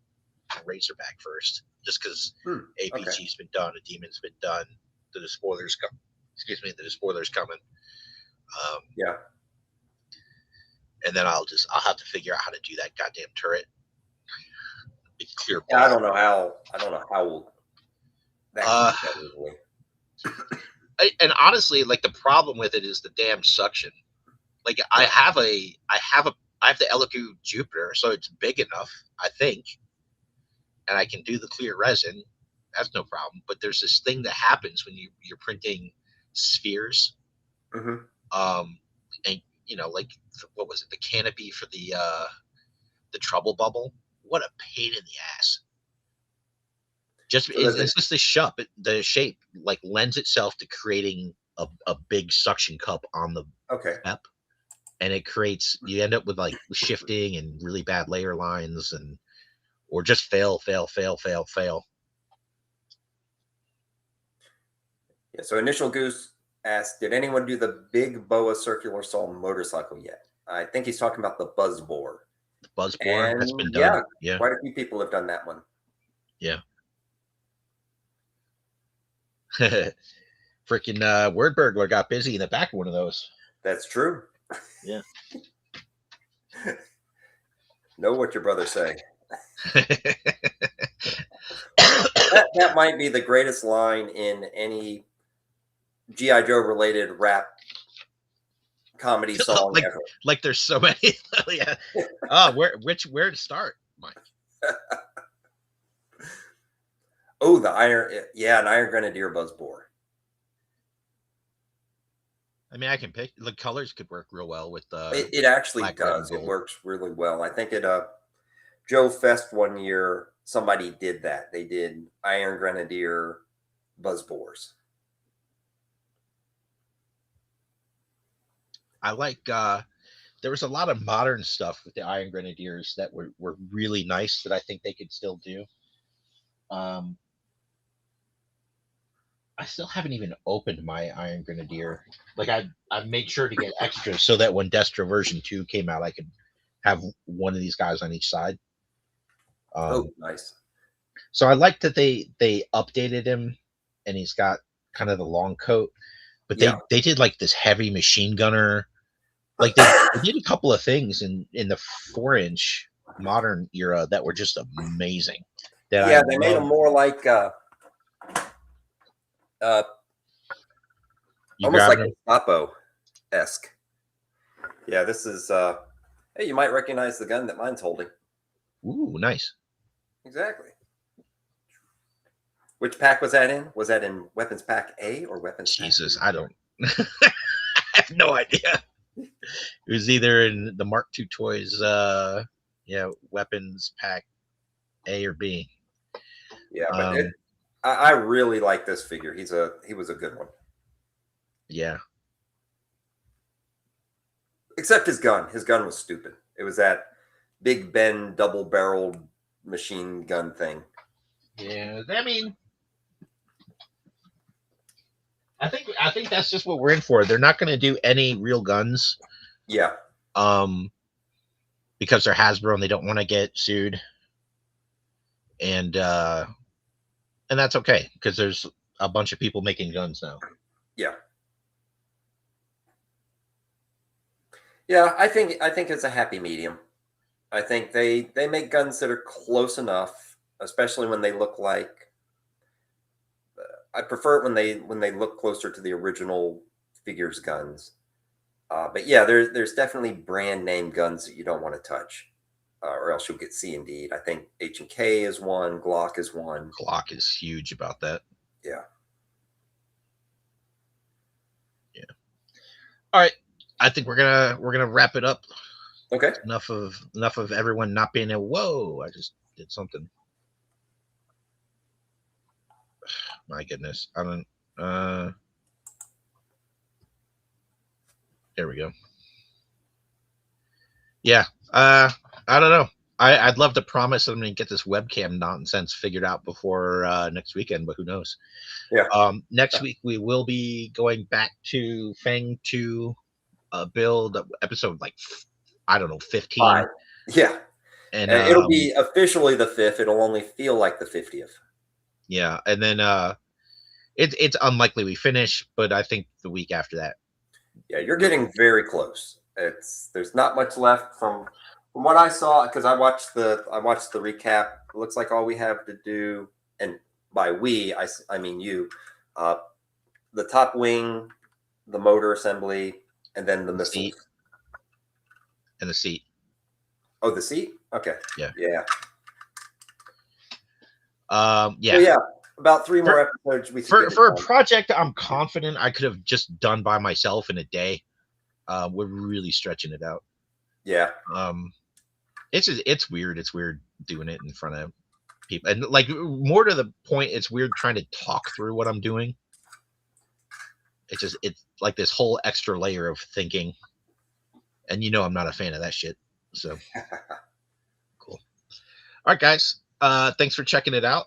Razorback first, just because APG's been done, a Demon's been done, the Despoiler's come. Excuse me, the Despoiler's coming. Yeah. And then I'll have to figure out how to do that goddamn turret. Clear. Yeah, I don't know how that and honestly, like the problem with it is the damn suction. Like I have the Eloku Jupiter, so it's big enough, I think, and I can do the clear resin. That's no problem. But there's this thing that happens when you're printing spheres. Mm-hmm. And like what was it? The canopy for the trouble bubble. What a pain in the ass. It's just the shape like lends itself to creating a big suction cup on the pep, and it creates, you end up with like shifting and really bad layer lines or just fail. Yeah, so Initial Goose asked, did anyone do the big boa circular saw motorcycle yet? I think he's talking about the Buzzbore. The Buzzbore, that's been done. Yeah, quite a few people have done that one. Yeah. Freaking Word Burglar got busy in the back of one of those. That's true. Yeah. Know what your brother say. that might be the greatest line in any G.I. Joe related rap comedy song like ever. like there's so many. Yeah. Where to start, Mike? Oh, the Iron, yeah, an Iron Grenadier Buzz Boar. I mean, I can pick the colors could work real well with It actually black, red, and does. It gold. works really well. I think Joe Fest one year, somebody did that. They did Iron Grenadier Buzz Boars. I like there was a lot of modern stuff with the Iron Grenadiers that were really nice that I think they could still do. Um, I still haven't even opened my Iron Grenadier. Like I made sure to get extras so that when Destro version 2 came out, I could have one of these guys on each side. Oh, Um, nice. so I like that they updated him, and he's got kind of the long coat. But Yeah. they did like this heavy machine gunner. Like they did a couple of things in the 4-inch modern era that were just amazing. That I Yeah, they made them love. more like uh, You almost like grabbing them? a Gestapo esque. Yeah, this is. Hey, you might recognize the gun that mine's holding. Ooh, nice. Exactly. Which pack was that in? Was that in Weapons Pack A or Weapons Pack B? Jesus, I don't. I have no idea. It was either in the Mark II toys, yeah, weapons pack A or B. Yeah, but Um, I really like this figure. He was a good one. yeah, Except his gun. His gun was stupid. It was that Big Ben double barreled machine gun thing. yeah. I mean, I think that's just what we're in for. They're not going to do any real guns, Yeah. um, because they're Hasbro and they don't want to get sued, and that's okay because there's a bunch of people making guns now. Yeah. Yeah, I think it's a happy medium. I think they make guns that are close enough, especially when they look like. I prefer it when they look closer to the original figures guns. But yeah, there's definitely brand name guns that you don't want to touch, or else you'll get C and D. I think H&K is one, Glock is one. Glock is huge about that. Yeah. Yeah. All right. I think we're gonna wrap it up. Okay. Enough of everyone not being there. Whoa! I just did something. My goodness, I don't. There we go. Yeah. I don't know. I'd love to promise I'm going to get this webcam nonsense figured out before next weekend, but who knows? Yeah. Next week we will be going back to Fang 2 build episode like I don't know 15. 5. Yeah. And It'll be officially the 5th. It'll only feel like the 50th. yeah, and then it's unlikely we finish, but I think the week after that. Yeah, you're getting very close. There's not much left from what I saw because I watched the recap. It looks like all we have to do, and by we I mean you, the top wing, the motor assembly, and then the missiles. Seat. And the seat. Oh, the seat. Okay. Yeah. Yeah. Yeah. So yeah. About 3 more episodes. For a project I'm confident I could have just done by myself in a day. We're really stretching it out. Yeah. It's weird. It's weird doing it in front of people, and like more to the point, it's weird trying to talk through what I'm doing. It's like this whole extra layer of thinking, and I'm not a fan of that shit. So cool. All right, guys. Thanks for checking it out.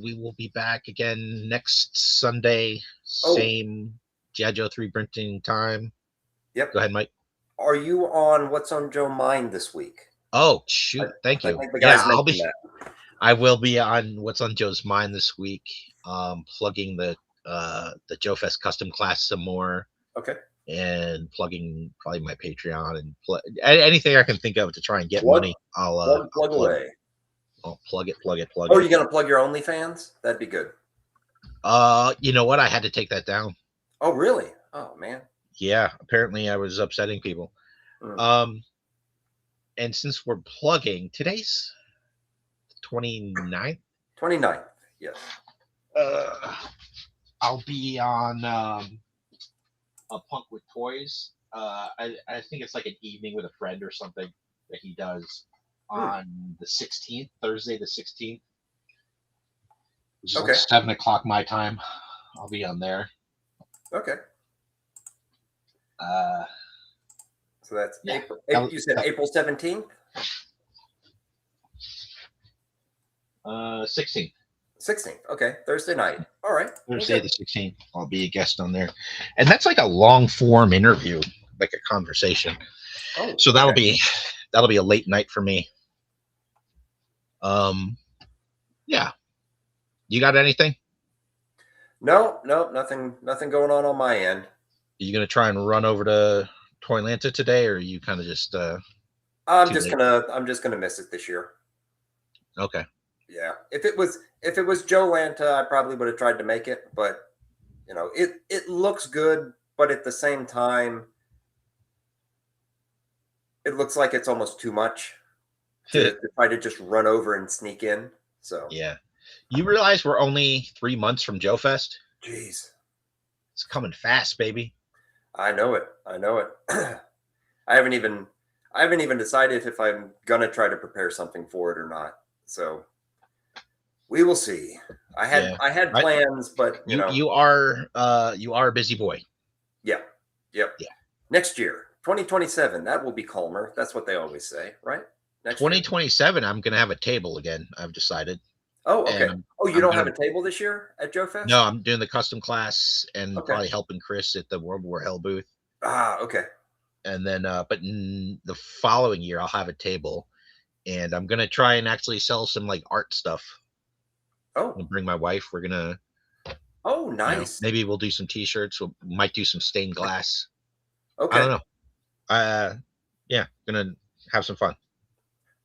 We will be back again next Sunday, same G.I. Joe 3 printing time. Yep. Go ahead, Mike. Are you on What's on Joe Mind this week? Oh shoot! Thank you. Yeah, I'll be. That. I will be on What's on Joe's Mind this week. Plugging the Joe Fest custom class some more. Okay. And plugging probably my Patreon and anything I can think of to try and get money. I'll plug away. I'll plug it. Oh, you're gonna plug your OnlyFans? That'd be good. You know what? I had to take that down. Oh, really? Oh, man. Yeah, apparently I was upsetting people. Mm. Um, and since we're plugging, today's 29th. 29th. Yes. Uh, I'll be on a Punk with Toys. I think it's like an evening with a friend or something that he does Hmm. on the 16th, Thursday the 16th, which is like Okay. 7 o'clock my time. I'll be on there. Okay. Uh, So that's yeah, April. You said April 17th? 16th. 16th. Okay. Thursday night. All right. Well, Thursday good. the 16th. I'll be a guest on there, and that's like a long form interview, like a conversation. Oh, So okay. that'll be a late night for me. Um, yeah. You got anything? No, no, nothing going on my end. Are you gonna try and run over to Toylanta today, or are you kind of just too late? I'm just gonna miss it this year. Okay. Yeah. If it was Joe Lanta, I probably would have tried to make it, but it looks good, but at the same time, it looks like it's almost too much to try to just run over and sneak in. So, Yeah. You realize we're only 3 months from Joe Fest? geez, It's coming fast, baby. I know it. I know it. I haven't even I haven't even decided if I'm gonna try to prepare something for it or not. So we will see. Yeah. I had I, plans, but you are a busy boy. yeah, yep. Yeah. Next year, 2027, that will be calmer. That's what they always say, right? Next year. 2027, I'm gonna have a table again. I've decided, Oh, and okay. Oh, you I'm don't have gonna a table this year at Joe no, Fest? I'm doing the custom class and Okay. probably helping Chris at the World War Hell booth, Ah, okay. and then but in the following year I'll have a table, and I'm gonna try and actually sell some like art stuff. Oh, And bring my wife. We're gonna, oh, nice. maybe we'll do some T-shirts. We might do some stained glass. I Okay, don't know. Yeah, gonna have some fun.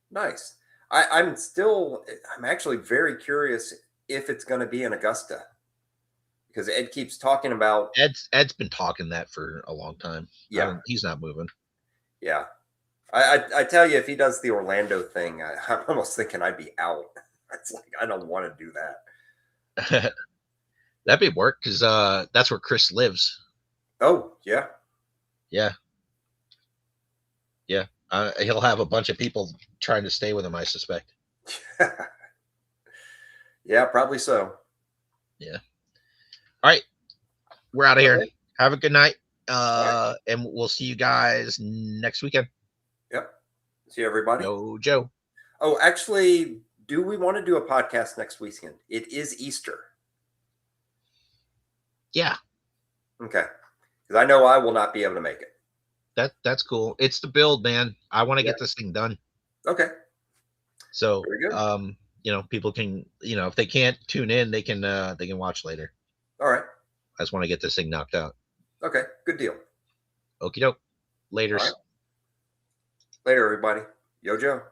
nice. I'm actually very curious if it's going to be in Augusta because Ed keeps talking about, Ed's been talking that for a long time. I yeah, don't. He's not moving. yeah. I tell you, if he does the Orlando thing, I'm almost thinking I'd be out. It's like I don't want to do that. That'd be work because that's where Chris lives. Oh, yeah. Yeah, yeah. He'll have a bunch of people trying to stay with him. I suspect. Yeah, probably so. Yeah. All right, we're out of All here. right. Have a good night. All right. And we'll see you guys next weekend. Yep. See everybody. Yo, Joe. Oh, actually, do we want to do a podcast next weekend? It is Easter. Yeah, Okay. Because I know I will not be able to make it. that's cool. It's the build, man. I want to Yeah. get this thing done. Okay. So, Very good. people can, if they can't tune in, they can watch later. All right. I just want to get this thing knocked out. Okay. Good deal. Okie doke. All Laters. right. Later, everybody. Yo, Joe.